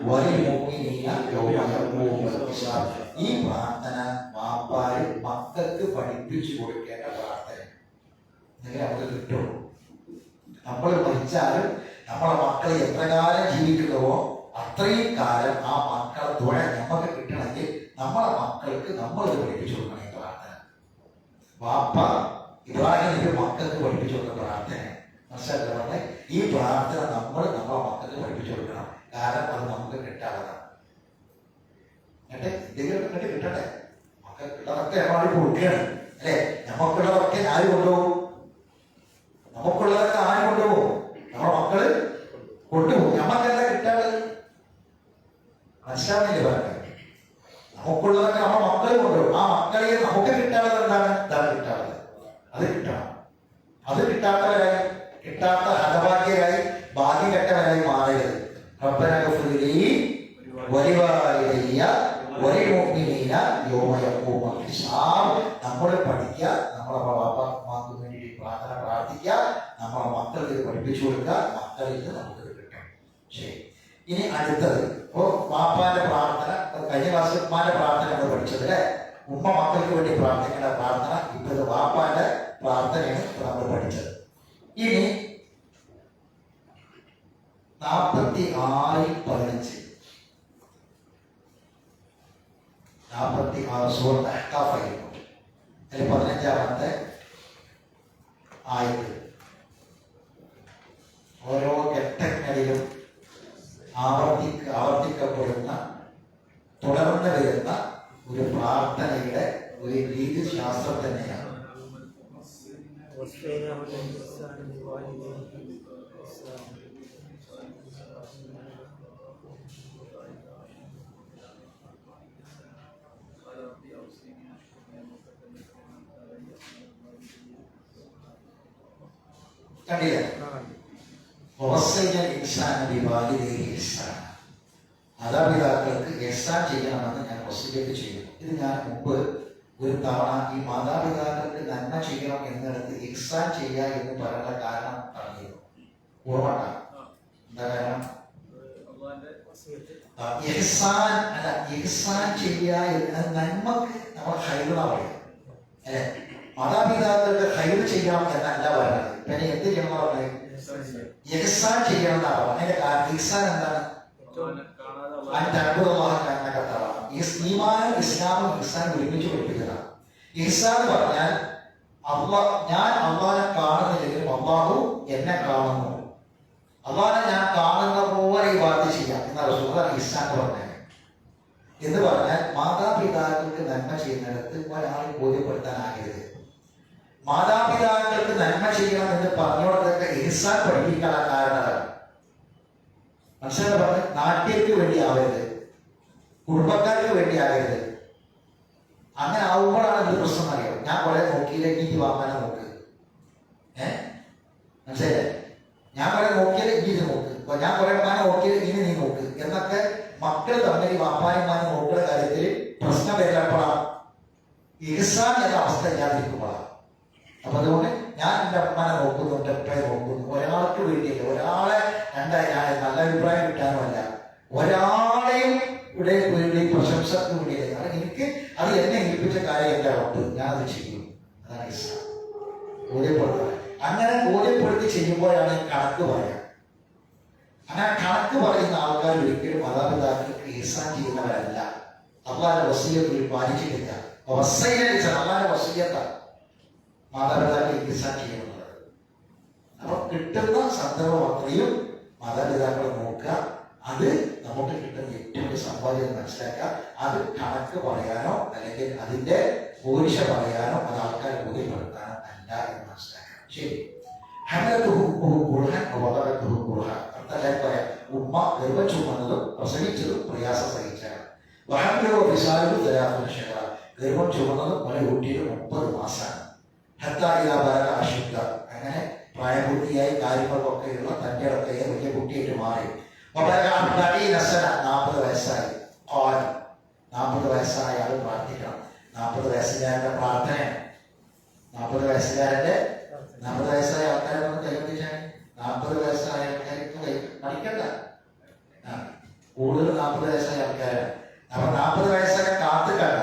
വലിൽമുഅ്മിനീന യൗമ യഖൂമുൽ ഹിസാബ്. ഈ പ്രാർത്ഥന വാപ്പാര് മക്കൾക്ക് പഠിപ്പിച്ചു കൊടുക്കേണ്ട പ്രാർത്ഥന. എന്നെങ്കിൽ നമുക്ക് കിട്ടുള്ളൂ. നമ്മൾ മരിച്ചാലും നമ്മളെ മക്കൾ എത്ര കാലം ജീവിക്കുന്നവോ അത്രയും കാലം ആ മക്കളെ തുഴ നമുക്ക് കിട്ടണമെങ്കിൽ നമ്മളെ മക്കൾക്ക് നമ്മൾ പഠിപ്പിച്ചു കൊടുക്കണം ഈ പ്രാർത്ഥന. വാപ്പ ഇബ്രാഹിം നബി മക്കൾക്ക് പഠിപ്പിച്ചു കൊടുക്കുന്ന പ്രാർത്ഥന മനസ്സിലാക്കുന്നത്. ഈ പ്രാർത്ഥന നമ്മൾ നമ്മളെ മക്കൾക്ക് പഠിപ്പിച്ചു കൊടുക്കണം. കാരണം അത് നമുക്ക് കിട്ടാത്തതാണ്. എന്തെങ്കിലും കിട്ടട്ടെ. മക്കൾക്കുള്ളതൊക്കെ നമ്മൾ കൊടുക്കുകയാണ് അല്ലെ. നമുക്കുള്ളതൊക്കെ ആര് കൊണ്ടുപോകും? നമുക്കുള്ളതൊക്കെ ആര് കൊണ്ടുപോകും? നമ്മുടെ മക്കള് കൊണ്ടുപോകും. നമുക്കെന്താ കിട്ടാനുള്ളത്? മനസ്സിലാവുന്നില്ലേ പറഞ്ഞത്? നമുക്കുള്ളതൊക്കെ നമ്മുടെ മക്കള് കൊണ്ടുപോകും. ആ മക്കളെ നമുക്ക് കിട്ടാനുള്ളത് എന്താണ്? ഇതാണ് കിട്ടാനുള്ളത്. അത് കിട്ടണം. അത് കിട്ടാത്തവരായി, കിട്ടാത്ത ഹതഭാഗ്യരായി, ഭാഗ്യം കെട്ടവരായി മാറരുത്. റബ്ബനാ ഇഗ്ഫിർ ലീ വലിവാലിദയ്യ വലിൽമുഅ്മിനീന യൗമ യഖൂമുൽ ഹിസാബ്. നമ്മൾ പഠിക്കുക, നമ്മളെ വാപ്പാക്ക് വേണ്ടി പ്രാർത്ഥന പ്രാർത്ഥിക്കുക, നമ്മളെ മക്കൾക്ക് പഠിപ്പിച്ചു കൊടുക്കുക. മക്കളിൽ നിന്ന് നമുക്ക് കിട്ടും. ശരി, ഇനി അടുത്തത് വാപ്പാന്റെ പ്രാർത്ഥന. കഴിഞ്ഞ ക്ലാസ്സിൽ ഉമ്മാന്റെ പ്രാർത്ഥന നമ്മൾ പഠിച്ചത് അല്ലെ. ഉമ്മ മക്കൾക്ക് വേണ്ടി പ്രാർത്ഥിക്കേണ്ട പ്രാർത്ഥന. ഇപ്പോഴത്തെ വാപ്പാന്റെ പ്രാർത്ഥനയാണ് നമ്മൾ പഠിച്ചത്. ഇനി 46-15 സൂറത്ത് അഹ്ഖാഫ് ആയിരുന്നു. അതിൽ 15-ാമത്തെ ആയത്ത്. ഓരോ ഘട്ടങ്ങളിലും ആവർത്തിക്കപ്പെടുന്ന, തുടർന്ന് വരുന്ന ഒരു പ്രാർത്ഥനയുടെ ഒരു രീതി ശാസ്ത്രം തന്നെയാണ്. കണ്ടില്ലേ? മാതാപിതാക്കൾക്ക് ഇഹ്സാൻ ചെയ്യണമെന്ന് ഞാൻ വസിയ്യത്ത് ചെയ്യുന്നു. ഇത് ഞാൻ മുമ്പ് ഒരു തവണ ഈ മാതാപിതാക്കൾക്ക് നന്മ ചെയ്യണം എന്നിടത്ത് ഇഹ്സാൻ ചെയ്യുക എന്ന് പറയുന്ന കാരണം പറഞ്ഞിരുന്നു. ഓർമ്മ എന്താ കാരണം? ഇഹ്സാൻ ചെയ്യുക എന്ന നന്മക്ക് നമ്മൾ ഹൈറാ പറയുക അല്ലെ. മാതാപിതാക്കൾക്ക് ഹൈർ ചെയ്യണം എന്നല്ല പറയുന്നത്. പിന്നെ എന്ത് ചെയ്യണം പറഞ്ഞത്? ഇഹ്സാൻ ചെയ്യണം എന്നാണ് പറഞ്ഞത്. അതിന്റെ കാരണം ഇഹ്സാൻ എന്താണ്? ഈമാനും ഇസ്ലാമും ഇഹ്സാൻ ഒരുമിച്ച് പഠിപ്പിക്കുന്നതാണ്. ഇഹ്സാൻ എന്ന് പറഞ്ഞാൽ ഞാൻ അള്ളാഹിനെ കാണുന്നില്ലെങ്കിലും അള്ളാഹു എന്നെ കാണുന്നു. അള്ളാഹിനെ ഞാൻ കാണുന്ന പോലെ ഇബാദത്ത് ചെയ്യാം എന്നാണ് റസൂലുള്ളാഹി ഇഹ്സാൻ പറഞ്ഞത്. എന്ന് പറഞ്ഞാൽ മാതാപിതാക്കൾക്ക് നന്മ ചെയ്യുന്നിടത്ത് ഒരാൾ ബോധ്യപ്പെടുത്താനാകരുത്. മാതാപിതാക്കൾക്ക് നന്മ ചെയ്യണം എന്ന് പറഞ്ഞോടത്തൊക്കെ ഇഹ്സാൻ പഠിപ്പിക്കാൻ കാരണമാണ്. മനസ്സിലാക്കി പറഞ്ഞ് നാട്യർക്ക് വേണ്ടി ആവരുത്, കുടുംബക്കാർക്ക് വേണ്ടി ആകരുത്. അങ്ങനെ ആവുമ്പോഴാണ് എന്ത് പ്രശ്നം അറിയാം. ഞാൻ കുറെ നോക്കിയില്ലെങ്കിൽ ഇനി വാങ്ങാനും നോക്ക്, മനസ്സിലായില്ലേ? ഞാൻ കുറെ നോക്കിയാൽ ഇനി ഇത് നോക്ക്, ഞാൻ കുറെ മാനം നോക്കിയാൽ ഇനി നീ നോക്ക് എന്നൊക്കെ മക്കൾ തമ്മിൽ വാപ്പായന്മാരും നോക്കുന്ന കാര്യത്തിൽ പ്രശ്നം വരപ്പോഴാണ്, ഇഹ്സാൻ എന്ന അവസ്ഥ ഇല്ലാതിരിക്കുമ്പോഴാണ്. അപ്പൊ അതുകൊണ്ട് ഞാൻ എൻ്റെ അമ്മനെ നോക്കുന്നു, എൻ്റെ അപ്പയെ നോക്കുന്നു. ഒരാൾക്ക് വേണ്ടിയല്ല, ഒരാളെ നല്ല അഭിപ്രായം കിട്ടാനുമല്ല, ഒരാളെയും ഇവിടെ വേണ്ടി പ്രശംസക്ക് വേണ്ടിയല്ല. കാരണം എനിക്ക് അത് എന്നെ ഏൽപ്പിച്ച കാര്യം എൻ്റെ ഉറപ്പ്, ഞാൻ അത് ചെയ്യും. അതാണ് ഇഹ്സാൻ. ബോധ്യപ്പെടുത്തുക. അങ്ങനെ ബോധ്യപ്പെടുത്തി ചെയ്യുമ്പോഴാണ് കണക്ക് പറയാം. അങ്ങനെ കണക്ക് പറയുന്ന ആൾക്കാർ ഒരിക്കലും മാതാപിതാക്കൾക്ക് ഇഹ്സാൻ ചെയ്യുന്നവരല്ല. അള്ളാന്റെ വസീയത്തിൽ പാലിച്ചിട്ടില്ല. അള്ളാന്റെ വസീയത്താണ് മാതാപിതാക്കൾ ഇഹ്സാൻ ചെയ്യുന്നത്. അപ്പൊ കിട്ടുന്ന സന്ദർഭം അത്രയും മാതാപിതാക്കളെ നോക്കുക. അത് നമുക്ക് കിട്ടുന്ന ഏറ്റവും വലിയ സമ്പാദ്യം മനസ്സിലാക്കുക. അത് കണക്ക് പറയാനോ അല്ലെങ്കിൽ അതിന്റെ പോരിശ പറയാനോ അത് ആൾക്കാരെ ബോധ്യപ്പെടുത്താനോ അല്ല എന്ന് മനസ്സിലാക്കണം. ശരി. ഉമ്മ ഗർഭം ചുമന്നതും പ്രസവിച്ചതും പ്രയാസം സഹിച്ചാണ്. ഗർഭം ചുമന്നതും മുല കൂട്ടിയത് 30 മാസമാണ്. അശുദ്ധ അങ്ങനെ പ്രായപൂർത്തിയായി കാര്യങ്ങൾക്കൊക്കെയുള്ള തന്റെ ഇടത്തെ വലിയ കുട്ടിയായിട്ട് മാറി. 40 വയസ്സായി. 40 വയസ്സായ ആൾ പ്രാർത്ഥിക്കണം. 40 വയസ്സുകാരന്റെ പ്രാർത്ഥനയാണ്. 40 വയസ്സുകാരന്റെ 40 വയസ്സായ ആൾക്കാരെ ഒന്ന് കൈവരിച്ചാൽ 40 വയസ്സായ ആൾക്കാർക്ക് പഠിക്കണ്ട. കൂടുതൽ 40 വയസ്സായ ആൾക്കാരാണ്. അപ്പൊ 40 വയസ്സൊക്കെ കാത്തു കണ്ട.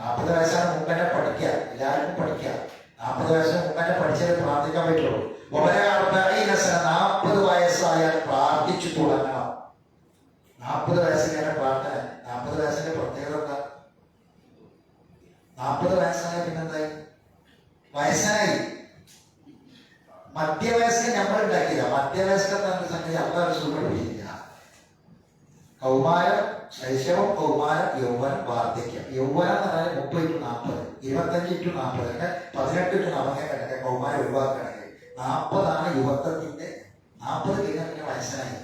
40 വയസ്സാണ് മുമ്പ് തന്നെ പഠിക്കുക, എല്ലാവർക്കും പഠിക്കുക. 40 വയസ്സിന് മുമ്പ് തന്നെ പഠിച്ചത് പ്രാർത്ഥിക്കാൻ പറ്റുള്ളൂ. 40 വയസ്സായാൽ പ്രാർത്ഥിച്ചു തുടങ്ങണം. 40 വയസ്സുകാരുടെ പ്രാർത്ഥന. 40 വയസ്സിന്റെ പ്രത്യേകത എന്താ? 40 വയസ്സായ പിന്നെന്തായി? വയസ്സായി. മധ്യവയസ്കൻ നമ്മൾ ഉണ്ടാക്കിയതാ. മധ്യവയസ്കൻ തന്റെ സംഗതി അള്ളാഹ് പഠിപ്പിച്ചില്ല. കൗമാരം, ശൈശവം, കൗമാരം, യൗവനം, വാർദ്ധക്യം. യൗവനം എന്ന് പറഞ്ഞാൽ 30 to 40, 25 to 40, 18 to 40 കൗമാരം ഒഴിവാക്കണമെങ്കിൽ 40 യുവത്വത്തിന്റെ. 40 കഴിഞ്ഞാൽ പിന്നെ വയസ്സനായി.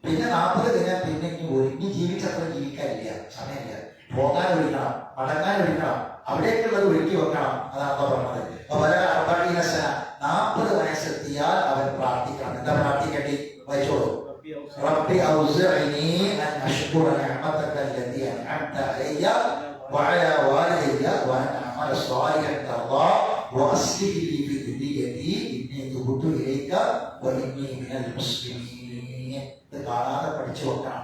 പിന്നെ 40 കഴിഞ്ഞാൽ പിന്നെ ഇനി ജീവിച്ചത്ര ജീവിക്കാനില്ല, സമയമില്ല. പോകാൻ ഒഴിക്കണം, മടങ്ങാൻ ഒഴിക്കണം, അവിടേക്കുള്ളത് ഒരുക്കി വെക്കണം. അതാണ് പറഞ്ഞത്. 40 വയസ്സെത്തിയാൽ അവൻ പ്രാർത്ഥിക്കണം. എന്താ പ്രാർത്ഥിക്കേണ്ടി? വായിച്ചോളൂ. ربي أوزعني أن أشكر نعمتك التي أنعمت علي وعلى والدي وأن أعمل صالحا ترضاه وأصلح لي في ذريتي إني تبت إليك وإني من المسلمين. ഇത് കാണാതെ പഠിച്ചു വെക്കണം.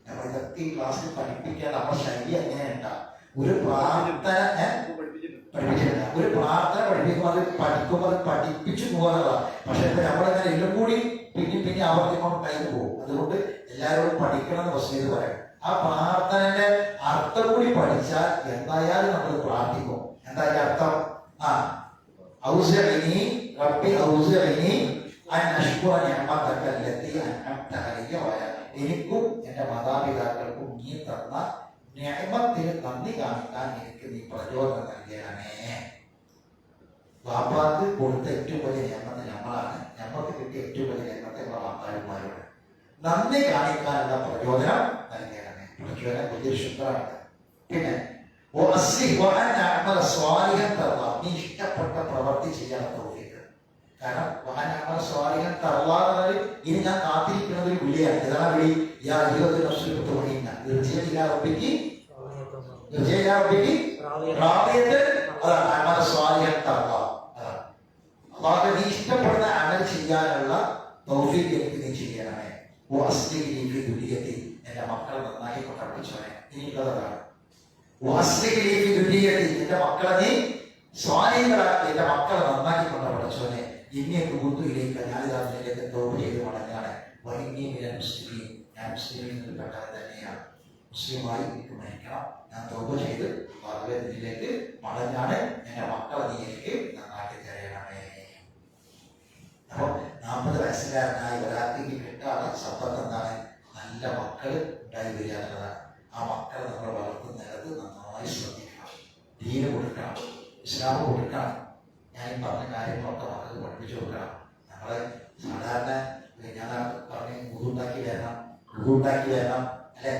നമ്മൾ ഇതൊക്കെ ഈ ക്ലാസ്സിൽ പഠിപ്പിക്കാൻ നമ്മുടെ ശൈലി എങ്ങനെയുണ്ടാ? ഒരു പ്രാർത്ഥന പഠിപ്പിച്ചിട്ടില്ല. ഒരു പ്രാർത്ഥന പഠിപ്പിക്കുമ്പോൾ അത് പഠിക്കുമ്പോൾ അത് പഠിപ്പിച്ചു പോകുന്നതാണ്. പക്ഷെ ഇപ്പൊ നമ്മളെങ്ങനെ എല്ലാം കൂടി പിന്നെ ആവർത്തിക്കൊണ്ട് കഴിഞ്ഞു പോകും. അതുകൊണ്ട് എല്ലാവരോടും പഠിക്കണം എന്ന് വസീത് പറയാം. ആ പ്രാർത്ഥനയുടെ അർത്ഥം കൂടി പഠിച്ചാൽ എന്തായാലും നമ്മൾ പ്രാർത്ഥിക്കും. എന്താ അർത്ഥം? ഔസിഇനി റബ്ബി ഔസിഇനി അൻ അഷ്കുറ നിഅമതക അല്ലതി അൻഅംത അലയ്യ വഅല. എനിക്കും എൻ്റെ മാതാപിതാക്കൾക്കും നീ തന്ന നിഅമത്തിന് നന്ദി കാണിക്കാൻ എനിക്ക് നീ പ്രചോദനം നൽകണമേ. വാപ്പാക്ക് കൊടുത്ത ഏറ്റവും വലിയ നിയമത്തെ നമ്മളാണ്. നമ്മൾക്ക് കിട്ടിയ ഏറ്റവും വലിയ നിയമത്തെ വാപ്പാരന്മാരോട് നന്ദി കാണിക്കാനുള്ള പ്രചോദനം നൽകണമേ. പ്രചോദനം വലിയ ശുദ്ധമാണ്. പിന്നെ നീ ഇഷ്ടപ്പെട്ട പ്രവൃത്തി ചെയ്യാൻ തോന്നിയത്. കാരണം സ്വാലിഹൻ തറവാറ് ഇനി ഞാൻ കാത്തിരിക്കുന്നത് ഒരു വിളിയാണ്. ഏതാണ് വിളി? നീ ഇഷ്ടപ്പെടുന്ന അമൽ ചെയ്യാനുള്ള തൗഫീഖ് എനിക്ക് നീ ചെയ്യണമേ. എന്റെ മക്കളെ നന്നായി കൊണ്ടടിച്ചോനെ. എനിക്കതാണ് എന്റെ മക്കളെ നീ സ്വാധീനങ്ങളാക്കി എന്റെ മക്കളെ നന്നാക്കി കൊണ്ടടിച്ചോനെ. ഇനിയൊക്കെ ബുദ്ധിയിലേക്ക് ഞാനിതാവിലേക്ക് തൗബ ചെയ്ത് മടങ്ങാണ്. മുസ്ലിം, ഞാൻ മുസ്ലിമിൽ നിന്ന് പെട്ടവൻ തന്നെയാണ്. മുസ്ലിമായി എനിക്ക് മരിക്കണം. ഞാൻ തൗബ ചെയ്ത് ഇതിലേക്ക് മടങ്ങാണ്. എന്റെ മക്കളെ നീ എനിക്ക് നന്നാക്കി തരയണമേ. അപ്പൊ 40 വയസ്സുകാരനായ ഒരാൾക്ക് കിട്ടാതെ സമ്പത്ത് എന്താണ്? നല്ല മക്കൾ ഉണ്ടായി വരിക എന്നുള്ളതാണ്. ആ മക്കളെ നമ്മൾ വളർത്തുന്നത് നന്നായി ശ്രദ്ധിക്കണം. ദീന് കൊടുക്കണം, ഇസ്ലാം കൊടുക്കണം. ഞാൻ ഈ പറഞ്ഞ കാര്യങ്ങളൊക്കെ മക്കൾക്ക് പഠിപ്പിച്ചു കൊടുക്കണം. നമ്മള് സാധാരണ ഞാൻ പറഞ്ഞ് ഉറുണ്ടാക്കി വരണം അല്ലെ,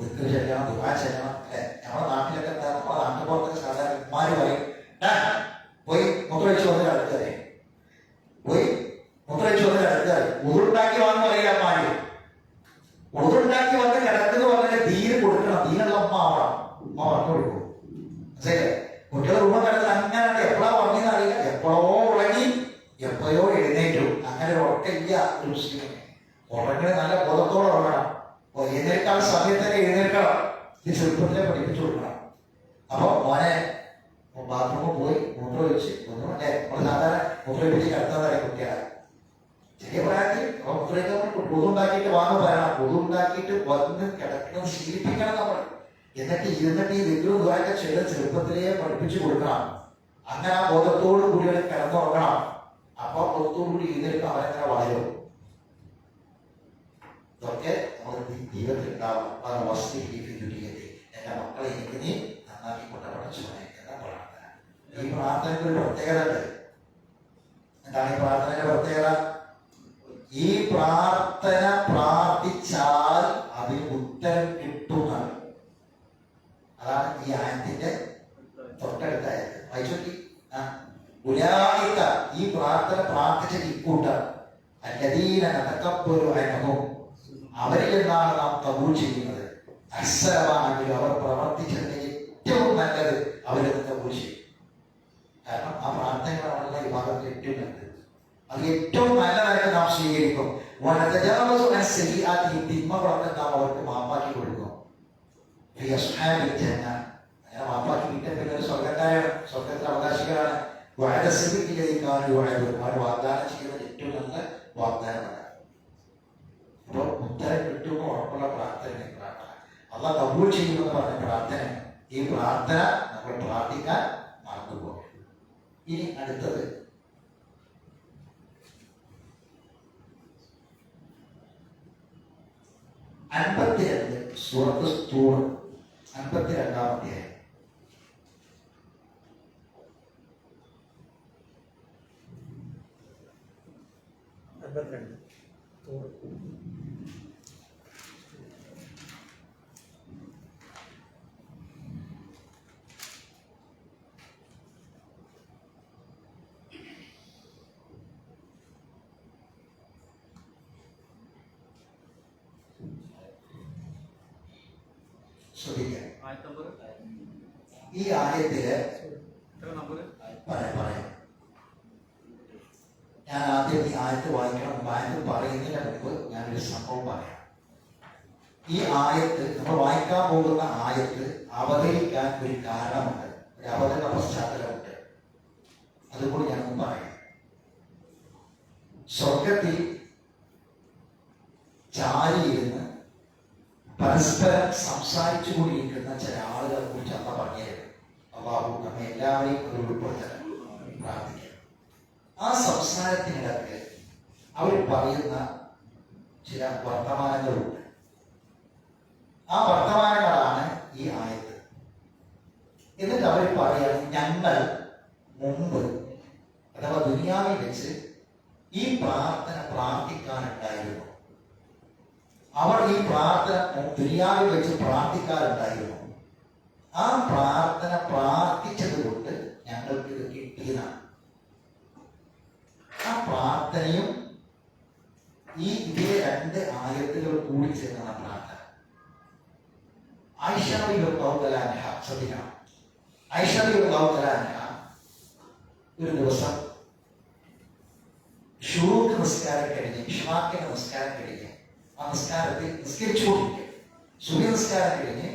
ദിക്ർ ചെല്ലണം, ദുആ ചെല്ലണം അല്ലെ. നമ്മുടെ നാട്ടിലൊക്കെ എന്താ, നമ്മുടെ നാട്ടുപുറത്തൊക്കെ സാധാരണ ഉമ്മാര് പറയും പോയി മുദ്രവെച്ച് വന്ന് കിടക്കാതെ, പോയി മുദ്രവെച്ച് വന്ന് കിടക്കാതെ, ഉറുണ്ടാക്കി വന്ന് പറയുക അമ്മാര്. ഉറുണ്ടാക്കി വന്ന് കിടക്കുന്ന പറഞ്ഞാൽ ദീന് കൊടുക്കണം, ദീനുള്ള അമ്മ ആവണം, അമ്മ പറഞ്ഞു കൊടുക്കും. മനസ്സിലായില്ലേ? കുട്ടികളെ റൂമ കിടന്ന് അങ്ങനെ എപ്പോഴാ ഉറങ്ങിയെന്ന് അറിയില്ല, എപ്പോഴോ ഉറങ്ങി എപ്പോഴോ എഴുന്നേറ്റു. അങ്ങനെ ഒരു ഉറക്കില്ല ഒരു മുസ്ലിമിന്. ഉറങ്ങി നല്ല ബോധത്തോടെ ഉറങ്ങണം, എഴുന്നേൽക്കാൻ സമയത്ത് തന്നെ എഴുന്നേൽക്കണം. ഇത് ചെറുപ്പത്തിലെ പഠിപ്പിച്ചു കൊടുക്കണം. അപ്പൊ മോനെ ബാത്റൂമിൽ പോയി മൂത്ര ഒഴിച്ച് ഒന്നും അല്ലെ, നമ്മൾ സാധാരണ മൂത്ര ഒഴിച്ച് കിടത്താതായി കുട്ടികളെ ചെറിയ പ്രായത്തിൽ പൊതുണ്ടാക്കിയിട്ട് വാങ്ങ പറയണം. പൊതുണ്ടാക്കിയിട്ട് വന്ന് കിടക്കണം, ശീലിപ്പിക്കണം നമ്മൾ. എന്നിട്ട് ഇരുന്നിട്ട് ഈ ദിക്റും ദുആയൊക്കെ ചെയ്ത് ചെറുപ്പത്തിലേ പഠിപ്പിച്ചു കൊടുക്കണം. അങ്ങനെ ആ ബോധത്തോടു കൂടി അവരെ കിടന്നുറങ്ങണം. അപ്പൊ ബോധത്തോടു കൂടി എഴുന്നേൽക്കും, അവരെങ്ങനെ വളരും. ഇതൊക്കെ നമ്മൾ ജീവിതത്തിൽ ഉണ്ടാവണം. അത് വസ്തു ജീവിതത്തിൽ എന്റെ മക്കളെ എനിക്ക് നീ നന്നാക്കി കൊണ്ടപടച്ചോനെ എന്ന പ്രാർത്ഥന. ഈ പ്രാർത്ഥനയ്ക്ക് ഒരു പ്രത്യേകത ഉണ്ട്. എന്താണ് ഈ പ്രാർത്ഥനയുടെ പ്രത്യേകത? ഈ പ്രാർത്ഥന പ്രാർത്ഥിച്ചാൽ അതിന് ഉത്തരം കിട്ടുന്നതാണ്. അതാണ് ഈ ആയത്തിന്റെ തൊട്ടടുത്തായത്. വായിച്ചോക്കി. ഉലായിക, ഈ പ്രാർത്ഥന പ്രാർത്ഥിച്ച ഇക്കൂട്ടർ, അല്ലദീന നതകബ്ബലു അൻഹും, അവരിൽ നിന്നാണ് നാം കബൂൽ ചെയ്യുന്നത്. അഹ്സനമാണെങ്കിൽ അവർ പ്രവർത്തിച്ചതിന് ഏറ്റവും നല്ലത് അവരിൽ നിന്ന് കബൂൽ ചെയ്യും. കാരണം ആ പ്രാർത്ഥനകളാണല്ലോ ഈ ഭാഗത്തിൽ ഏറ്റവും നല്ലത്. അത് ഏറ്റവും നല്ലതായിട്ട് നാം സ്വീകരിക്കും. തിന്മകളൊക്കെ നാം അവർക്ക് മാപ്പാക്കി കൊടുക്കും. അങ്ങനെ മാപ്പാക്കി കിട്ടിയ സ്വർഗക്കാരാണ്, സ്വർഗത്തിന്റെ അവകാശികളാണ്. വാഗ്ദാനം ചെയ്യുന്നത് ഏറ്റവും നല്ല വാഗ്ദാനമാണ്. അപ്പോൾ ഉത്തരം കിട്ടുമ്പോൾ ഉറപ്പുള്ള പ്രാർത്ഥന അള്ളാഹ് കബൂൽ ചെയ്യുമെന്ന് പറഞ്ഞ പ്രാർത്ഥന. ഈ പ്രാർത്ഥന നമ്മൾ പ്രാർത്ഥിക്കാൻ മറന്നുപോകും. ഇനി അടുത്തത് സൂറത്ത് തൂർ 52-ാം അധ്യായം. ഈ ആയത്തില് പറയാം. ഞാൻ ആദ്യം ഈ ആയത്ത് വായിക്കണം. ആയത്ത് പറയുന്നതിന് മുമ്പ് ഞാനൊരു സംഭവം പറയാം. ഈ ആയത്ത് നമ്മൾ വായിക്കാൻ പോകുന്ന ആയത്ത് അവതരിക്കാൻ ഒരു കാരണമുണ്ട്, ഒരു അവതരണ പശ്ചാത്തലമുണ്ട്. അതുകൂടി ഞാൻ പറയാം. സ്വർഗത്തിൽ ചാരിയിരുന്ന് പരസ്പരം സംസാരിച്ചു കൊണ്ടിരിക്കുന്ന ചില ആളുകളെ കുറിച്ച് അമ്മ പറഞ്ഞിരുന്നു. അള്ളാഹു നമ്മെ എല്ലാവരെയും അത് ഉൾപ്പെടുത്തണം, പ്രാർത്ഥിക്കണം. ആ സംസാരത്തിനിടക്ക് അവർ പറയുന്ന ചില വർത്തമാനങ്ങളുണ്ട്. ആ വർത്തമാനങ്ങളാണ് ഈ ആയത്ത്. എന്നിട്ട് അവർ പറയാണ്, ഞങ്ങൾ മുമ്പ് അഥവാ ദുനിയാവിൽ വെച്ച് ഈ പ്രാർത്ഥന പ്രാർത്ഥിക്കാനുണ്ടായിരുന്നു. അവർ ഈ പ്രാർത്ഥന ദുനിയാവിൽ വെച്ച് പ്രാർത്ഥിക്കാറുണ്ടായിരുന്നു. ആ പ്രാർത്ഥന പ്രാർത്ഥിച്ചത് കൊണ്ട് ഞങ്ങൾക്ക് ഇത് കിട്ടിയതാണ്. ആ പ്രാർത്ഥനയും ഈ ഇതേ രണ്ട് ആയത്തുകൾ കൂടി ചേർന്ന പ്രാർത്ഥന. ആയിഷ റളിയല്ലാഹു അൻഹ ശ്രദ്ധിക്കണം. ആയിഷ റളിയല്ലാഹു അൻഹ ഒരു ദിവസം ശുറൂക്ക് നിസ്കാരം കഴിഞ്ഞ്, ഇഷ്മാക്കിന്റെ നിസ്കാരം കഴിഞ്ഞ് ആ നിസ്കാരത്തിൽ നിസ്കരിച്ചുകൊണ്ടിരിക്കും. സൂര്യ നിസ്കാരം കഴിഞ്ഞ്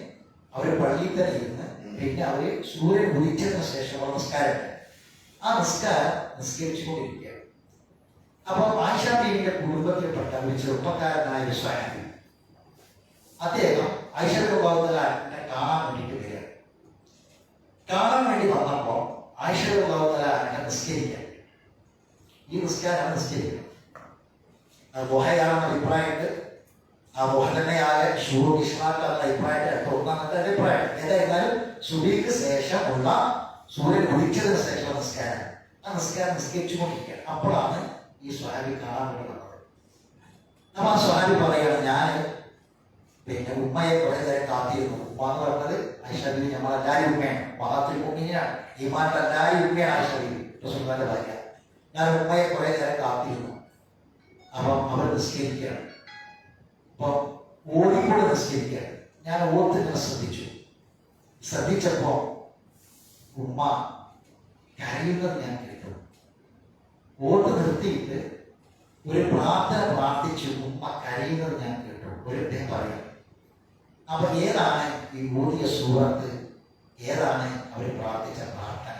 അവർ പള്ളിയിൽ തന്നെ ഇരുന്ന് പിന്നെ അവര് സൂര്യൻ ഉദിച്ചതിന് ശേഷമുള്ള നിസ്കാരം, ആ നിസ്കാരം നിസ്കരിച്ചുകൊണ്ടിരിക്കുക. അപ്പൊ ആയിഷ ബീവിയുടെ കുടുംബത്തിൽപ്പെട്ട ഒരു ചെറുപ്പക്കാരനായ ഒരു സ്വഹാബി, അദ്ദേഹം ആയിഷ റളിയല്ലാഹു കാണാൻ വേണ്ടിയിട്ട് വരിക. കാണാൻ വേണ്ടി വന്നപ്പോ ആയിഷ റളിയല്ലാഹു നിസ്കരിക്കാൻ, ഈ നിസ്കാരം നിസ്കരിക്കണം. ബുഹയാണെന്ന അഭിപ്രായമുണ്ട്. ആ ബുഹ തന്നെയായ ഷൂർ ഇഷ്മാക്കാന്ന അഭിപ്രായത്തിൽ ഒന്നാമത്തെ അഭിപ്രായം. ഏതായിരുന്നാലും സുബഹിക്ക് ശേഷമുള്ള സൂര്യൻ ഉദിച്ചതിന് ശേഷമുള്ള നിസ്കാരം. ആ നിസ്കാരം നിസ്കരിച്ചുകൊണ്ടിരിക്കുകയാണ്. അപ്പോഴാണ് ഈ സ്വഹാബി കാണാൻ വേണ്ടി വന്നത്. അപ്പൊ ആ സ്വഹാബി പറയാണ്, ഞാൻ പിന്നെ ഉമ്മയെ കുറെ നേരം കാത്തിരുന്നു. ഉമ്മ എന്ന് പറഞ്ഞത് ഐഷബി നമ്മളെല്ലാവരും ഉമ്മയാണ്, മഹാത്രി ഉമ്മിനാണ്, ഈമാനുള്ള എല്ലാവരും ഉമ്മയാണ് ഐഷബി റസൂലുള്ളാഹിന്റെ ഭാര്യ. ഞാൻ ഉമ്മയെ കുറെ നേരം കാത്തിരുന്നു. അപ്പം അവർ നിസ്കരിക്കുകയാണ്. അപ്പം ഓടിക്കൂടെ നിസ്കരിക്കുകയാണ്. ഞാൻ ഓത്തിങ്ങനെ ശ്രദ്ധിച്ചപ്പോ ഉമ്മ കരയുന്നത് ഞാൻ കേട്ടു. ഓട്ട് നിർത്തിയിട്ട് ഒരു പ്രാർത്ഥന പ്രാർത്ഥിച്ചു ഉമ്മ കരയുന്നത് ഞാൻ കേട്ടു. ഒരു അദ്ദേഹം പറയാം, അപ്പൊ ഏതാണ് ഈ ഓതിയ സൂറത്ത്, ഏതാണ് അവർ പ്രാർത്ഥിച്ച പ്രാർത്ഥന?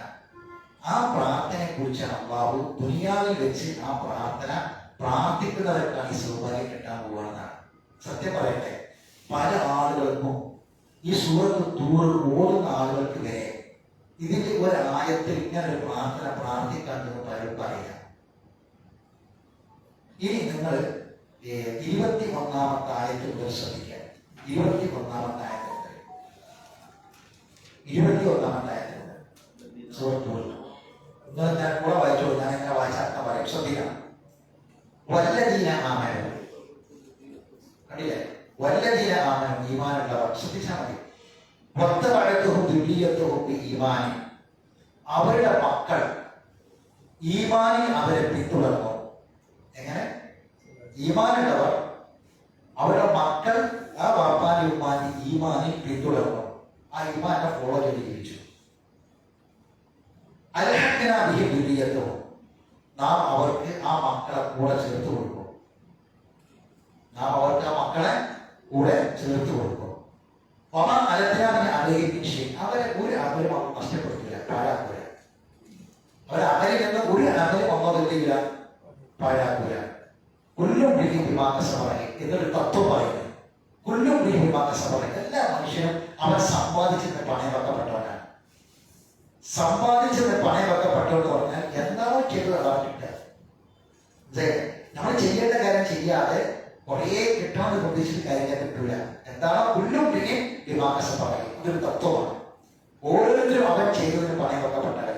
ആ പ്രാർത്ഥനയെ കുറിച്ചാണ് അല്ലാഹു ദുനിയാവിൽ വെച്ച് ആ പ്രാർത്ഥന പ്രാർത്ഥിക്കുന്നവർക്കാണ് ഈ സൗഭാഗ്യം കിട്ടാൻ പോകുന്നതാണ്. സത്യം പറയട്ടെ, പല ആളുകൾക്കും ഈ സൂറത്ത് ഓടുന്ന ആളുകൾക്ക് വരെ ഇതിന്റെ ഒരായത്തിൽ ഇങ്ങനെ ഒരു പ്രാർത്ഥന പ്രാർത്ഥിക്കാൻ പലരും പറയാം. ഇനി നിങ്ങൾ 21-ാമത്തെ ആയത്തിൽ മുതൽ ശ്രദ്ധിക്കുക. 21-ാമത്തെ ആയത്തിൽ സൂറത്ത് നിങ്ങൾ ഞാൻ കൂടെ വായിച്ചോളൂ. ഞാൻ എങ്ങനെ വായിച്ചാൽ പറയും, ശ്രദ്ധിക്കണം. വല്ലദീന ആമനു, കണ്ടില്ലേ? വല്ലദീന ആമനു, ഈമാനുള്ളവർ. ശ്രദ്ധിച്ചാൽ മതി. വത്തബഅതുഹും ദുരിയ്യത്തുഹും ബിഈമാൻ, അവരുടെ മക്കൾ ഈമാനിൽ അവരെ പിന്തുടർന്നു. എങ്ങനെ? ഈമാനുള്ളവർ അവരുടെ മക്കൾ ആ വാപ്പാനി ഉമ്മാനി ഈമാനിൽ പിന്തുടർന്നു, ആ ഈമാനെ ഫോളോ ചെയ്ത് ജീവിച്ചു. അൽഹഖ്നാ ബിഹി ദുരിയ്യത്തുഹും, നാം അവർക്ക് ആ മക്കളെ കൂടെ ചേർത്ത് കൊടുക്കും. നാം അവർക്ക് ആ മക്കളെ കൂടെ ചേർത്ത് കൊടുക്കും. വമാ അലത്നാമിന് അലൈഹിം ഷൈഅൻ, അവരെ ഒരു അമലും നഷ്ടപ്പെടുത്തില്ല, പാഴാക്കൂല. അവരെ അമലിൽ നിന്ന് ഒരു അമലും വന്നതില്ല, പാഴാക്കൂല. കുല്ലും ബിഹി ബിമാ കസബ, എന്നൊരു തത്വം പറയുന്നത്. കുല്ലും ബിഹി ബിമാ കസബ, എല്ലാ മനുഷ്യനും അവൻ സമ്പാദിച്ചതിന് പണയം വെക്കപ്പെട്ടവനാണ്. സമ്പാദിച്ചതിന് പണയം വെക്കപ്പെട്ടവെന്ന് പറഞ്ഞാൽ എന്താണോ ചെയ്തത് അതാണ് കിട്ടുക. നമ്മൾ ചെയ്യേണ്ട കാര്യം ചെയ്യാതെ കുറേ കിട്ടാമെന്ന് പ്രതീക്ഷിച്ച് കാര്യങ്ങൾ കിട്ടൂല. എന്താണോ കുല്ലും ബിഹി ബിമാ കസബ, അതൊരു തത്വമാണ്. ഓരോരുത്തരും അവൻ ചെയ്തതിന് പണയം വെക്കപ്പെട്ടവരാണ്.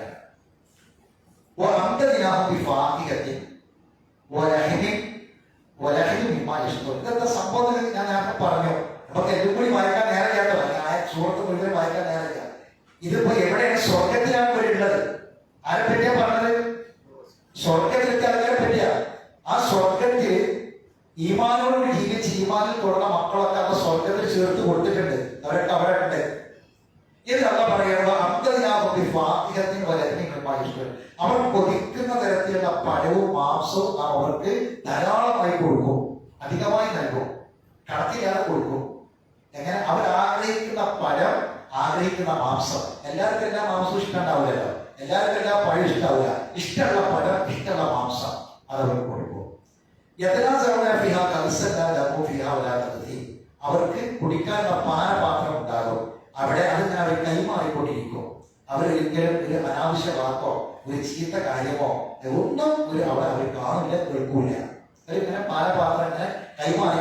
ഇന്നത്തെ സംഭവം ഞാൻ പറഞ്ഞു. നമുക്ക് എല്ലാം കൂടി വായിക്കാൻ നേരം കേട്ടോ, സുഹൃത്ത് മുഴുവൻ വായിക്കാൻ നേരം. ഇതിപ്പോ എവിടെയാണ്? സ്വർഗത്തിലാണ് വരുന്നത്. ആരെ പറ്റിയാ പറഞ്ഞത്? സ്വർഗത്തിലെത്തി ആൾക്കാരെ പറ്റിയാ. ആ സ്വർഗത്തിൽ ഈമാനോട് ജീവിച്ച് ഈമാനിൽ തുടർന്ന മക്കളൊക്കെ അന്ന് സ്വർഗത്തിൽ ചേർത്ത് കൊടുത്തിട്ടുണ്ട്. അവരൊക്കെ അവിടെ ഉണ്ട്. ഇതല്ല പറയുന്നത് അവർ കൊതിക്കുന്ന തരത്തിലുള്ള പഴവും മാംസവും അവർക്ക് ധാരാളമായി കൊടുക്കും, അധികമായി നൽകും, കണക്കിലേറെ കൊടുക്കും. എങ്ങനെ? അവർ ആഗ്രഹിക്കുന്ന പഴം, ആഗ്രഹിക്കുന്ന മാംസം. എല്ലാവർക്കും എല്ലാ മാംസവും ഇഷ്ടമുണ്ടാവില്ലല്ലോ, എല്ലാവർക്കും എല്ലാ പഴം ഇഷ്ടാവില്ല. ഇഷ്ടമുള്ള പഴം, ഇഷ്ടമുള്ള മാംസം അതവർക്ക് കൊടുക്കും. അവർക്ക് കുടിക്കാനുള്ള പാനപാത്രം ഉണ്ടാകും. അവിടെ അതിങ്ങനെ അവർ കൈമാറിക്കൊണ്ടിരിക്കും. അവരൊരിക്കലും ഒരു അനാവശ്യ വാക്കോ ഒരു ചീത്ത കാര്യമോ ഒന്നും അവിടെ അവർ കാണില്ല, കേൾക്കൂല. അവരിങ്ങനെ പാനപാത്രം ഇങ്ങനെ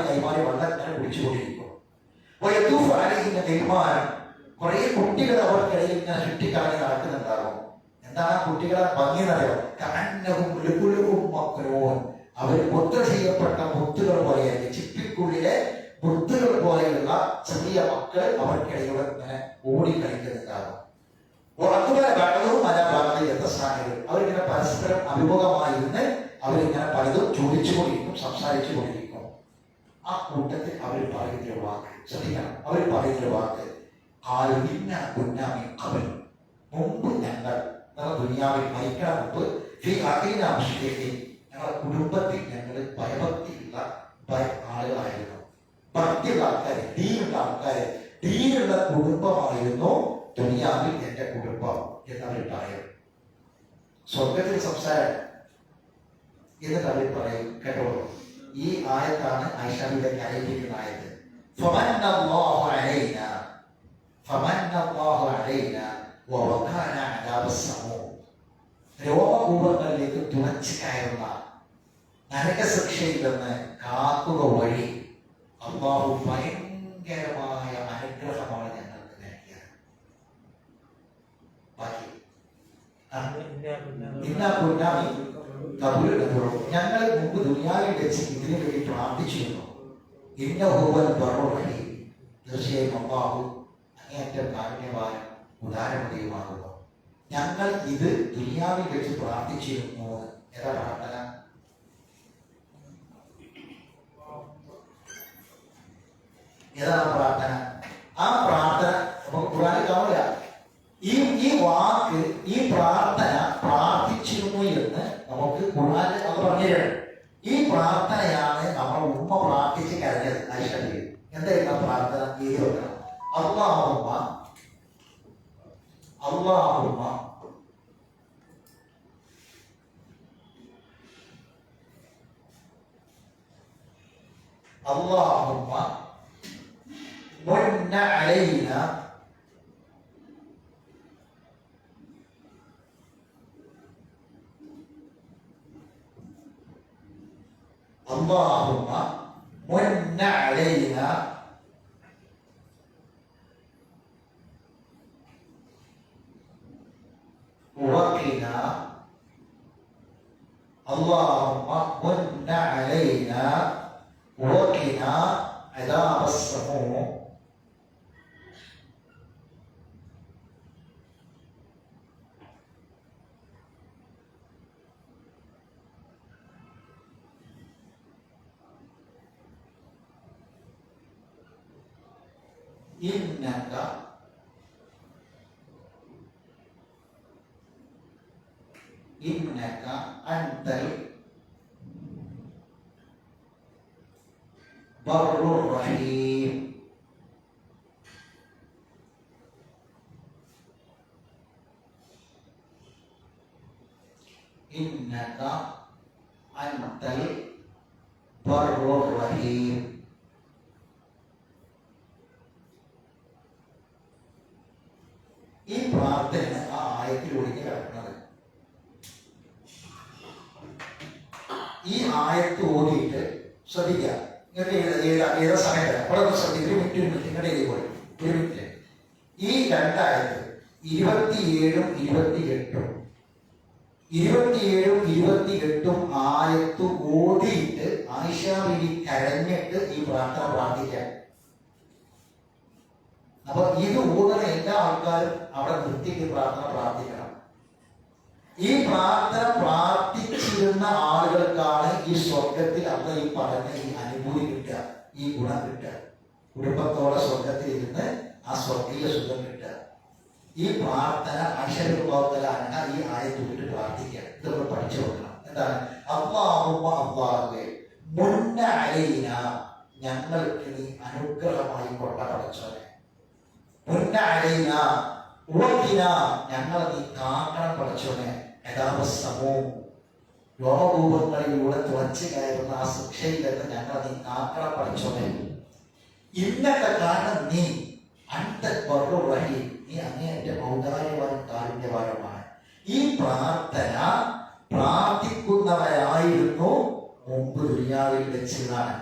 കൈമാറി വെള്ളം ഇങ്ങനെ കുടിച്ചുകൊണ്ടിരിക്കും. തീരുമാനം കുറെ കുട്ടികൾ അവർക്കിടയിൽ ഇങ്ങനെ ചുറ്റിക്കറങ്ങി നടക്കുന്നുണ്ടാകും. എന്താണ് ആ കുട്ടികളെ ഭംഗി എന്നറിയോ? കണ്ണവും മക്കളോൻ, അവർ മുദ്ര ചെയ്യപ്പെട്ട മുത്തുകൾ പോലെയായിരിക്കും. ചിപ്പിക്കുള്ളിലെ മുത്തുകൾ പോലെയുള്ള ചെറിയ മക്കൾ അവർക്കിടയിലൂടെ ഇങ്ങനെ ഓടി കളിക്കുന്നുണ്ടാകും. അവരിങ്ങനെ പരസ്പരം അഭിമുഖമായിരുന്ന് അവരിങ്ങനെ പലതും ചോദിച്ചുകൊണ്ടിരിക്കും, സംസാരിച്ചുകൊണ്ടിരിക്കും. ആ കൂട്ടത്തിൽ അവർ പറയുന്നൊരു വാക്ക് ശ്രദ്ധിക്കണം. അവർ പറയുന്നൊരു വാക്ക് മുമ്പ് ഞങ്ങൾ ദുനിയാവിൽ മരിക്കാൻ മുമ്പ് ഞങ്ങളുടെ കുടുംബത്തിൽ ഞങ്ങൾ ഭയഭക്തിയുള്ള ആളുകളായിരുന്നു. ഭക്തിയുള്ള ആൾക്കാര്, ദീനുള്ള ആൾക്കാര്, ദീനുള്ള കുടുംബമായിരുന്നു ദുനിയാവിൽ എന്റെ കുടുംബം എന്നവർ പറയും. സ്വർഗത്തിൽ സംസാരം എന്നിട്ട് അവർ പറയും. കേട്ടോളൂ, ഈ ആയത്താണ് ആയിഷയുടെ കരയിപ്പിക്കുന്ന ആയത്ത്. രോമകൂപങ്ങളിലേക്ക് തുളച്ചു കയറുന്ന നരകശിക്ഷയിൽ നിന്ന് കാക്കുക വഴി അല്ലാഹു ഭയങ്കരമായ അനുഗ്രഹമാണ് ഞങ്ങൾക്ക് നൽകിയത്. ബാക്കി ഞങ്ങൾ മുമ്പ് ദുനിയാവിൽ വെച്ച് ഇതിനു വേണ്ടി പ്രാർത്ഥിച്ചിരുന്നു. തീർച്ചയായും അല്ലാഹു അങ്ങേയറ്റം കാരുണ്യവാനും ഉദാരമതിയുമാകുന്നു. ഞങ്ങൾ ഇത് ദുനിയാവിൽ വെച്ച് പ്രാർത്ഥിച്ചിരുന്നു. ഏതാ പ്രാർത്ഥന? ഏതാണ് പ്രാർത്ഥന? ആ പ്രാർത്ഥന നമുക്ക് ഖുർആനിൽ കാണില്ല. ഈ വാക്ക്, ഈ പ്രാർത്ഥന പ്രാർത്ഥിച്ചിരുന്നു എന്ന് നമുക്ക് ഖുർആനിൽ അത് പറഞ്ഞിട്ടുണ്ട്. ഈ പ്രാർത്ഥനയാണ് നമ്മൾ ഉമ്മ പ്രാർത്ഥിച്ച് കരഞ്ഞത്. ഐശ്വര്യ എന്തായിരുന്നു പ്രാർത്ഥന? എഴുതി വെക്കണം. അല്ലാഹുമ്മ അല്ലാഹുമ്മ അല്ലാഹുമ്മ മുന്ന അലൈന اللهم من علينا وقنا اللهم من علينا وقنا عذاب السموم إنك أنت البر الرحيم إنك أنت البر الرحيم. ഈ പ്രാർത്ഥന ആ ആയത്തിൽ ഒഴിഞ്ഞു കിടക്കുന്നത്. ഈ ആയത്ത് ഓതിയിട്ട് ശ്രദ്ധിക്കുക. ഏതാ സമയത്ത് അവിടെ ശ്രദ്ധിക്കുക. ഒരു മിനിറ്റ് നിങ്ങളുടെ ഒരു മിനിറ്റ്. ഈ രണ്ടായത്ത് 27ഉം 28ഉം 27ഉം ആയത്ത് ഓതിയിട്ട് ആയിഷ ബീവി കരഞ്ഞിട്ട് ഈ പ്രാർത്ഥന പ്രാർത്ഥിക്കാം. അപ്പൊ ഇത് ഊതുന്ന എല്ലാ ആൾക്കാരും അവിടെ നിർത്തിയിട്ട് പ്രാർത്ഥന പ്രാർത്ഥിക്കണം. ഈ പ്രാർത്ഥന പ്രാർത്ഥിച്ചിരുന്ന ആളുകൾക്കാണ് ഈ സ്വർഗത്തിൽ അന്ന് ഈ പറഞ്ഞ ഈ അനുഭൂതി കിട്ടുക, ഈ ഗുണം കിട്ടുക. കുടുംബത്തോടെ സ്വർഗത്തിൽ ഇരുന്ന് ആ സ്വർഗീയ സുഖം കിട്ടുക. ഈ പ്രാർത്ഥന അക്ഷരഭാവത്തിലാണ് ഈ ആയത്തുവിട്ട് പ്രാർത്ഥിക്കുക. ഇത് നമ്മൾ പഠിച്ചു കൊടുക്കണം. എന്താണ്? അല്ലാഹുമ്മ അല്ലാഹുവേ മുന്ന അലൈന, ഞങ്ങൾക്ക് നീ അനുഗ്രഹമായി കൊണ്ട പഠിച്ചവനെ. മുന്ന അലൈന ഉവഖിന, ഞങ്ങളെ നീ കാക്കണം പഠിച്ചവനെ. യഥാവസ്സമൂം, രോമകൂപങ്ങളിലൂടെ തുളച്ചു കയറുന്ന ആ ശിക്ഷയിൽ നിന്ന് ഞങ്ങളെ നീ കാക്കണം പഠിച്ചവനെ. ഇന്നത്തെ കാരണം നീ അൻതൽ ബർറുർ റഹീം, നീ അങ്ങേയറ്റം ഔദാര്യവാനും കാരുണ്യവാനുമാണ്. ഈ പ്രാർത്ഥന പ്രാർത്ഥിക്കുന്നവരായിരുന്നു മുമ്പ് ദുനിയാവിൽ വെച്ചതാണ്.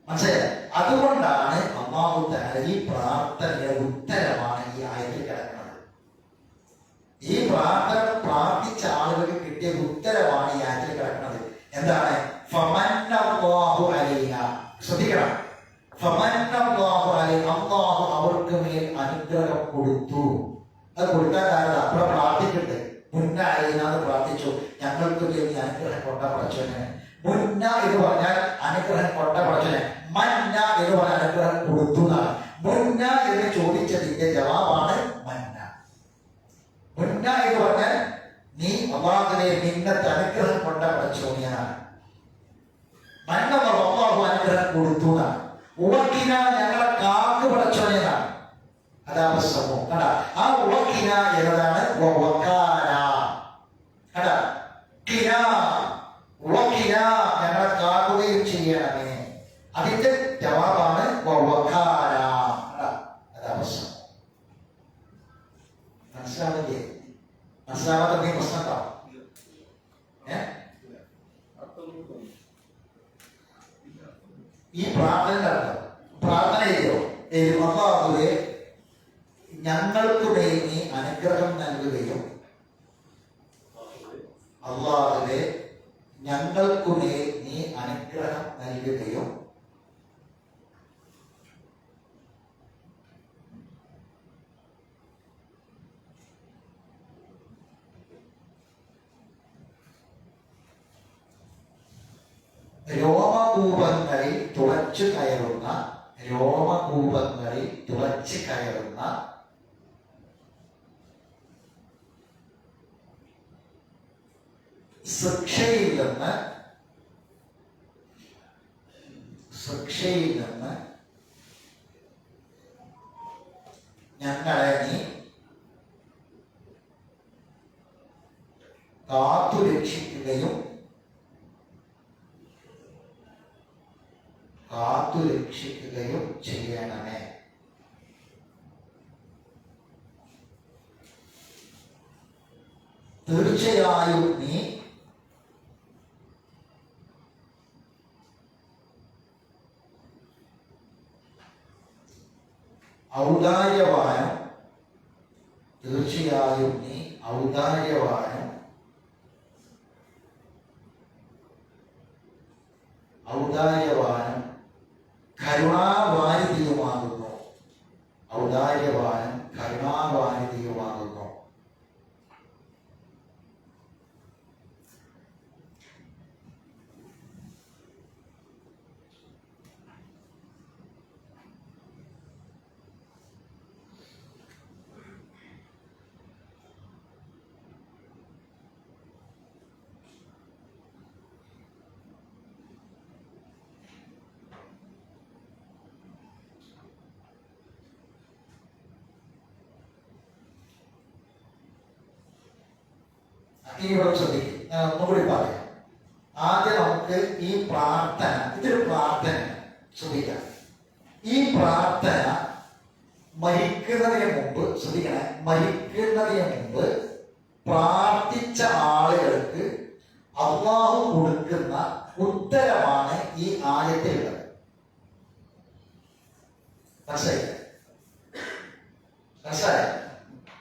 മനസ്സിലായോ? അതുകൊണ്ടാണ് അല്ലാഹു തആല ഈ പ്രാർത്ഥനയുടെ ഉത്തരമാണ് ഈ ആയത്തിൽ കിടക്കുന്നത്. ഈ പ്രാർത്ഥന പ്രാർത്ഥിച്ച ആളുകൾക്ക് കിട്ടിയ ഉത്തരമാണ് ഈ ആയത്തിൽ കിടക്കുന്നത്. എന്താണ്? ഫമന്നല്ലാഹു അലൈന. ശ്രദ്ധിക്കണം. ഫമന്നല്ലാഹു അലൈന, അല്ലാഹു അവർക്ക് മേൽ അനുഗ്രഹം കൊടുത്തു. അത് കൊടുക്കാൻ കാരണം അവിടെ പ്രാർത്ഥിക്കട്ടെ. മുന്ന അലൈന എന്ന് പ്രാർത്ഥിച്ചു, ഞങ്ങൾക്ക് മേൽ നീ അനുഗ്രഹം കൊണ്ട പഠിച്ചവനെ. മുന്ന എന്ന് പറഞ്ഞാൽ അനുഗ്രഹം കൊണ്ട പഠിച്ചവനെ. മന്ന എന്ന് പറഞ്ഞ അനുഗ്രഹം കൊടുത്തു എന്നാണ്. മുന്ന എന്ന് ചോദിച്ചതിന്റെ ജവാബാണ് മന്ന. മുന്ന എന്ന് പറഞ്ഞാൽ നീ അല്ലാഹുവേ നിന്നത്തെ അനുഗ്രഹം കൊണ്ട പഠിച്ചോണിയാണ്. മന്ന അല്ലാഹു അനുഗ്രഹം കൊടുത്തു എന്നാണ്. ഉവഖിന, ഞങ്ങളെ കാക്ക് പഠിച്ചോണിയാണ്. അതാവസ്സമോ കട. ആ ഉവഖിന എന്നതാണ് വഖാന. കട കിന ഉവഖിന, ഞങ്ങളെ കാക്കുകയും ചെയ്യണമേ. അതിന്റെ ജവാബാണ് വഖാന. അതാവസ്സം. മനസ്സിലാവില്ലേ? മനസ്സിലാവാത്ത നീ പ്രശ്നം ഉണ്ടാവും. ഈ പ്രാർത്ഥനയുടെ അർത്ഥം പ്രാർത്ഥന ചെയ്യോ? അല്ലാഹുവേ ഞങ്ങൾക്ക് നീ അനുഗ്രഹം നൽകുകയും അല്ലാഹുവേ ഞങ്ങൾക്കുമേൽ നീ അനുഗ്രഹം നൽകുകയും രോമകൂപങ്ങളിൽ തുളച്ചു കയറുന്ന ശിക്ഷയിൽ നിന്ന് ഞങ്ങളെ നീ കാത്തുരക്ഷിക്കുകയും ചെയ്യണമേ. തീർച്ചയായും നീ ഔദാര്യവാനും കരുണാവാരിധിയുമാകുന്നു. ഇവിടെ ശ്രദ്ധിക്കും. ഞാൻ ഒന്നുകൂടി പറയാം. ആദ്യം നമുക്ക് ഈ പ്രാർത്ഥന, ഇതൊരു പ്രാർത്ഥന ശ്രദ്ധിക്കാം. ഈ പ്രാർത്ഥന മരിക്കുന്നതിന് മുമ്പ് ശ്രദ്ധിക്കണേ, മരിക്കുന്നതിന് മുമ്പ് പ്രാർത്ഥിച്ച ആളുകൾക്ക് അല്ലാഹു കൊടുക്കുന്ന ഉത്തരമാണ് ഈ ആയത്തിലുള്ളത്. മനസ്സിലായി?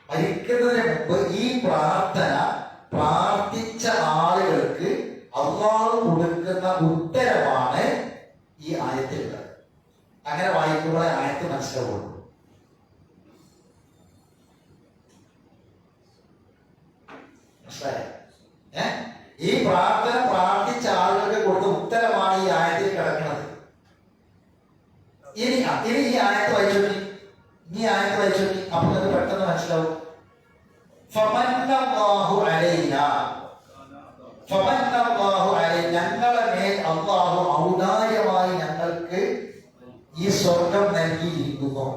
മരിക്കുന്നതിന് മുമ്പ് ഈ പ്രാർത്ഥന പ്രാർത്ഥിച്ച ആളുകൾക്ക് അല്ലാഹു കൊടുക്കുന്ന ഉത്തരമാണ് ഈ ആയത്തിലുള്ളത്. അങ്ങനെ വായിക്കുമ്പോഴേ ആയത്ത് മനസ്സിലാവുള്ളൂ. മനസ്സിലായോ? ഈ പ്രാർത്ഥന പ്രാർത്ഥിച്ച ആളുകൾക്ക് കൊടുത്ത ഉത്തരമാണ് ഈ ആയത്തിൽ കിടക്കുന്നത്. ഇനി ഈ ആയത്ത് വായിച്ചു, അപ്പൊ നിങ്ങൾക്ക് പെട്ടെന്ന് മനസ്സിലാവും. ഞങ്ങളെ മേൽ അല്ലാഹു ഔദാര്യമായി ഞങ്ങൾക്ക് ഈ സ്വർഗം നൽകിയിരിക്കുന്നു.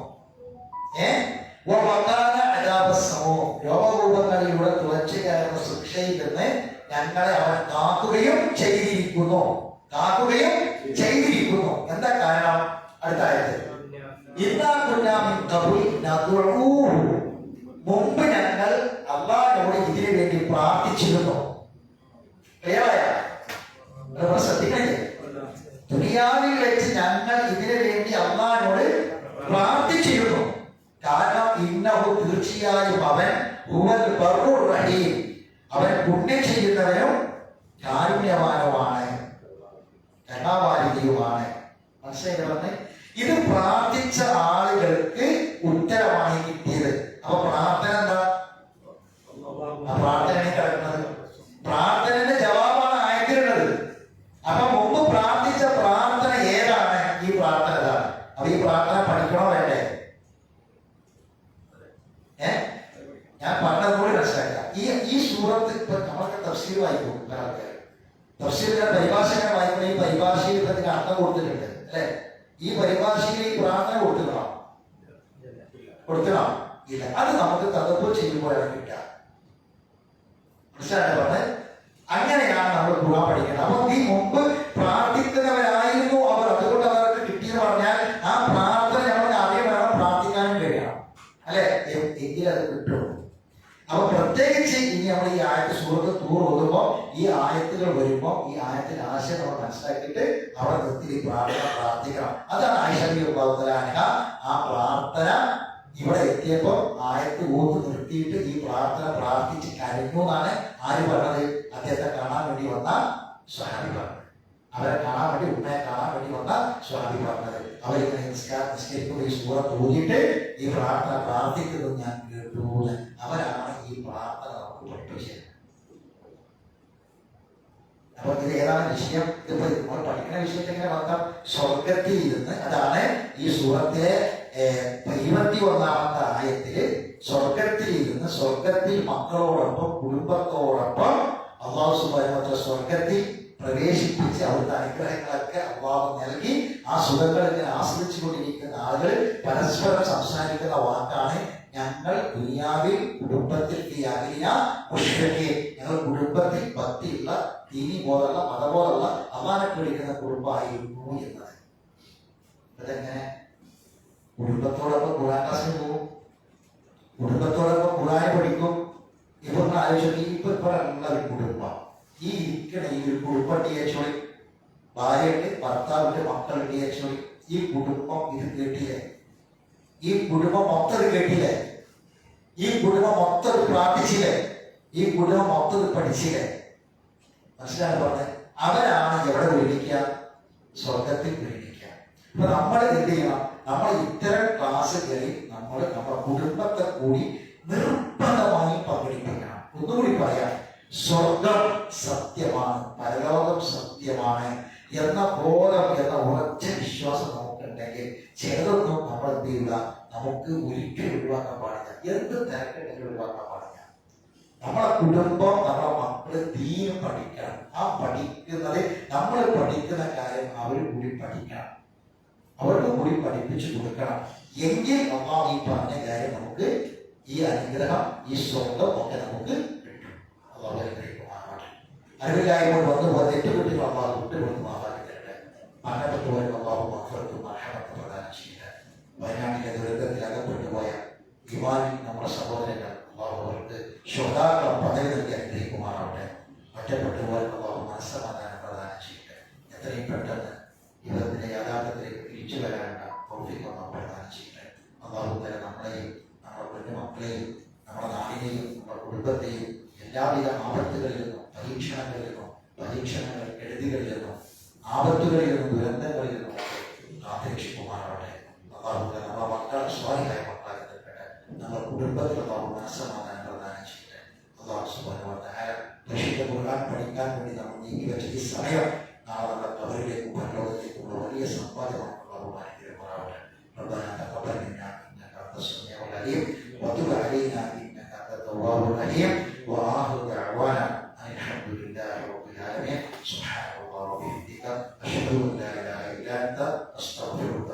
രോഗകൂപങ്ങളിലൂടെ തുളച്ചു കയറുന്ന ശിക്ഷയിൽ നിന്ന് ഞങ്ങളെ അവൻ കാക്കുകയും ചെയ്തിരിക്കുന്നു. എന്താ കാരണം? അടുത്ത ആയത്ത്, മുമ്പ് ഞങ്ങൾ അല്ലാഹുവോട് ഇതിനു വേണ്ടി പ്രാർത്ഥിച്ചിരുന്നു. ശ്രദ്ധിക്കണേ, ദുനിയാവിൽ വെച്ച് ഞങ്ങൾ ഇതിനു വേണ്ടി അല്ലാഹുവോട് പ്രാർത്ഥിച്ചിരുന്നു. കാരണം ഇന്നഹു തീർച്ചയായും അവൻ ഹുവൽ ബർറുർ റഹീം, അവൻ പുണ്യം ചെയ്യുന്നവനും കാരുണ്യവാനുമാണ്, കരുണാവാരിധിയുമാണ്. മനസ്സിലായി? ഇത് പ്രാർത്ഥിച്ച ആളുകൾക്ക് ഉത്തരമായി കിട്ടിയത്. അപ്പൊ പ്രാർത്ഥന എന്താ? പ്രാർത്ഥനയെ കിടക്കുന്നത്, പ്രാർത്ഥനയുടെ ജവാബാണ് ആയത്തിലുള്ളത്. അപ്പൊ മുമ്പ് പ്രാർത്ഥിച്ച പ്രാർത്ഥന ഏതാണ്? ഈ പ്രാർത്ഥന ഏതാണ്? അപ്പൊ ഈ പ്രാർത്ഥന പഠിക്കണോ വേണ്ടേ? ഞാൻ പറഞ്ഞത് കൂടി മനസ്സിലാക്കാം. ഈ സൂറത്ത് ഇപ്പൊ നമ്മളൊക്കെ തഫ്സീർ വായിക്കും. തഫ്സീറിന്റെ പരിഭാഷകൾ വായിക്കുമ്പോൾ ഈ പരിഭാഷയിൽ ഇതിന് അർത്ഥം കൊടുത്തിട്ടുണ്ട് അല്ലെ? ഈ പരിഭാഷയിൽ ഈ പ്രാർത്ഥന കൊടുത്തിടണം ഇല്ല. അത് നമുക്ക് തദബ്ബുർ ചെയ്യുമ്പോഴാണ് കിട്ടുക. മനസ്സിലായോ പറഞ്ഞത്? അങ്ങനെയാണ് നമ്മൾ ഖുർആൻ പഠിക്കുന്നത്. അപ്പൊ ഈ മുമ്പ് പ്രാർത്ഥിക്കുന്നവരായിരുന്നു അവർ, അതുകൊണ്ട് അവർക്ക് കിട്ടിയെന്ന് പറഞ്ഞാൽ ആ പ്രാർത്ഥന നമുക്ക് അറിയാൻ വേണം, പ്രാർത്ഥിക്കാനും കഴിയണം അല്ലെ? എങ്കിലും അത് കിട്ടുള്ളൂ. അപ്പൊ പ്രത്യേകിച്ച് ഇനി നമ്മൾ ഈ ആയത്ത് സൂറത്ത് തൂർ ഓതുമ്പോൾ ഈ ആയത്തുകൾ വരുമ്പോൾ ഈ ആയത്തിന്റെ ആശയം നമ്മൾ മനസ്സിലാക്കിയിട്ട് അവിടെ നിർത്തി പ്രാർത്ഥിക്കണം. അതാണ് ആയിഷ റളിയല്ലാഹു തആല അൻഹ ആ പ്രാർത്ഥന ഇവിടെ എത്തിയപ്പോ ആയത്ത് ഓത്ത് നിർത്തിയിട്ട് ഈ പ്രാർത്ഥന പ്രാർത്ഥിച്ച് കരഞ്ഞു എന്നാണ് ആര് പറഞ്ഞത്? അദ്ദേഹത്തെ കാണാൻ വേണ്ടി വന്ന സ്വഹാബി പറഞ്ഞത്. അവരെ കാണാൻ വേണ്ടി, ഉമ്മയെ കാണാൻ വേണ്ടി വന്ന സ്വഹാബി പറഞ്ഞത്. അവരിങ്ങനെ നിസ്കരിക്കുന്ന ഈ സൂറത്ത് ഓതിയിട്ട് ഈ പ്രാർത്ഥന പ്രാർത്ഥിക്കുന്നത് ഞാൻ കേട്ടു. അവരാണ് ഈ പ്രാർത്ഥന നമുക്ക് പഠിപ്പിച്ചത്. അപ്പൊ ഇത് ഏതാണ് വിഷയം? ഇതിപ്പോ നമ്മൾ പഠിക്കുന്ന വിഷയത്തിന്റെ അർത്ഥം സ്വർഗത്തിൽ ഇരുന്ന്, അതാണ് ഈ സൂറത്തെ 21-ാമത്തെ ആയത്തില് സ്വർഗത്തിൽ ഇരുന്ന് സ്വർഗത്തിൽ മക്കളോടൊപ്പം കുടുംബത്തോടൊപ്പം അല്ലാഹു സുബ്ഹാനഹു വ തആല സ്വർഗത്തിൽ പ്രവേശിപ്പിച്ച് അവിടുത്തെ അനുഗ്രഹങ്ങളൊക്കെ അല്ലാഹു നൽകി ആ സുഖങ്ങളൊക്കെ ആസ്വദിച്ചു കൊണ്ടിരിക്കുന്ന ആളുകൾ പരസ്പരം സംസാരിക്കുന്ന വാക്കാണ് ഞങ്ങൾ ദുനിയാവിൽ കുടുംബത്തിൽ ഞങ്ങൾ കുടുംബത്തിൽ ഭക്തിയുള്ള ദീനി ബോധമുള്ള മതബോധമുള്ള അള്ളാനെ പേടിക്കുന്ന കുടുംബമായിരുന്നു എന്നത്. അതെങ്ങനെ? കുടുംബത്തോടൊപ്പം ഖുർആൻ ക്ലാസ്സിന് പോകും, കുടുംബത്തോടൊപ്പം ഖുർആൻ പഠിക്കും. ഇപ്പൊ നമ്മൾ ആലോചിച്ചു, ഇപ്പൊ ഇവിടെ ഉള്ള ഒരു കുടുംബം, ഈ ഇരിക്കണ ഈ ഒരു കുടുംബം ടിയച്ചോളി, ഭാര്യയുണ്ട്, ഭർത്താവിന്റെ മക്കളുടെ ടിയച്ചോളി, ഈ കുടുംബം ഇത് കേട്ടില്ലേ? ഈ കുടുംബം മൊത്തം കേട്ടില്ലേ? ഈ കുടുംബം മൊത്തം പ്രാർത്ഥിച്ചില്ലേ? ഈ കുടുംബം മൊത്തം പഠിച്ചില്ലേ? മനസ്സിലാണ് പറഞ്ഞത്. അവരാണ് എവിടെ വിളിക്കുക? സ്വർഗത്തിൽ വിളിക്കുക. അപ്പൊ നമ്മൾ എന്ത് ചെയ്യണം? നമ്മൾ ഇത്തരം ക്ലാസ്സുകളിൽ നമ്മുടെ കുടുംബത്തെ കൂടി നിർബന്ധമായി പങ്കെടുപ്പിക്കണം. ഒന്നുകൂടി പറയാം, സ്വർഗം സത്യമാണ്, പരലോകം സത്യമാണ് എന്ന ബോധം, എന്ന ഉറച്ച വിശ്വാസം നമുക്കുണ്ടെങ്കിൽ ചിലതൊന്നും നമ്മൾ എന്ത് ചെയ്യുക? നമുക്ക് ഒരിക്കലും ഒഴിവാക്കാൻ പാടില്ല. എന്ത് തിരക്കുണ്ടെങ്കിലും ഒഴിവാക്കാൻ പാടില്ല. നമ്മളെ കുടുംബം, നമ്മളെ മക്കള് ദീനം പഠിക്കണം. ആ പഠിക്കുന്നത്, നമ്മൾ പഠിക്കുന്ന കാര്യം അവർ കൂടി പഠിക്കണം, അവർക്ക് കൂടി പഠിപ്പിച്ചു കൊടുക്കണം. എങ്കിൽ അല്ലാഹു ഈ പറഞ്ഞ കാര്യം നമുക്ക്, ഈ അനുഗ്രഹം, ഈ സ്വർഗം ഒക്കെ നമുക്ക് കിട്ടും. അല്ലാഹു അനുഗ്രഹിക്കുമാറാകട്ടെ. അറിവില്ലായ്മ വന്നു തെറ്റുകുട്ടികൾ അല്ലാഹു വിട്ടുകൊടുത്ത് മാറാതിരിക്കട്ടെ. മരണപ്പെട്ടുപോയ അല്ലാഹു മഗ്ഫിറത്തും മർഹമത്തും പ്രദാനം ചെയ്യട്ടെ. വയനാട്ടിലെ ദുരന്തത്തിൽ അകപ്പെട്ടു പോയ ഇമാനിൽ നമ്മുടെ സഹോദരങ്ങൾ അല്ലാഹു അവർക്ക് ശുഹദാക്കളെ പദവി നൽകി അനുഗ്രഹിക്കുമാറാവട്ടെ. ഒറ്റപ്പെട്ടു പോയ അല്ലാഹു മനസ്സമാധാനം പ്രദാനം ചെയ്യട്ടെ. എത്രയും പെട്ടെന്ന് ഇവരുടെ യാഥാർത്ഥ്യത്തിലേക്ക് തിരിച്ചു വരാനുള്ള തൗഫീഖ് അല്ലാഹു പ്രദാനം ചെയ്യട്ടെ. അല്ലാഹു തആല നമ്മളെയും നമ്മുടെ കുഞ്ഞുമക്കളെയും നമ്മുടെ നാടിനെയും നമ്മുടെ കുടുംബത്തെയും എല്ലാവിധ ആപത്തുകളിൽ നിന്നും, പരീക്ഷണങ്ങൾ കെടുതികളിൽ നിന്നും, ആപത്തുകളിൽ നിന്നും, ദുരന്തങ്ങളിൽ നിന്നും കാത്തുരക്ഷിക്കുമാറാവട്ടെ. അല്ലാഹു തആല നമ്മുടെ മക്കളെ സ്വാലിഹായ മക്കളാക്കി തീർക്കട്ടെ. നമ്മുടെ കുടുംബത്തിൽ അല്ലാഹു മനസ്സമാധാനം പ്രദാനം ചെയ്യട്ടെ. അല്ലാഹു സുബ്ഹാനഹു വ തആല പരിശുദ്ധ ഖുർആൻ പഠിക്കാൻ വേണ്ടി നമ്മൾ നീക്കി വെച്ച ഈ സമയം നാളെ നമ്മുടെ കബറിലേക്കും പരലോകത്തേക്കുള്ള വലിയ സമ്പാദ്യമാണ് അല്ലാഹു അനുഗ്രഹിക്കുമാറാവട്ടെ. ربنا تقبل منا انك انت السميع العليم وتب علينا انك انت التواب الرحيم واخر دعوانا ان الحمد لله رب العالمين. سبحان الله وبحمدك اشهد ان لا اله الا انت استغفرك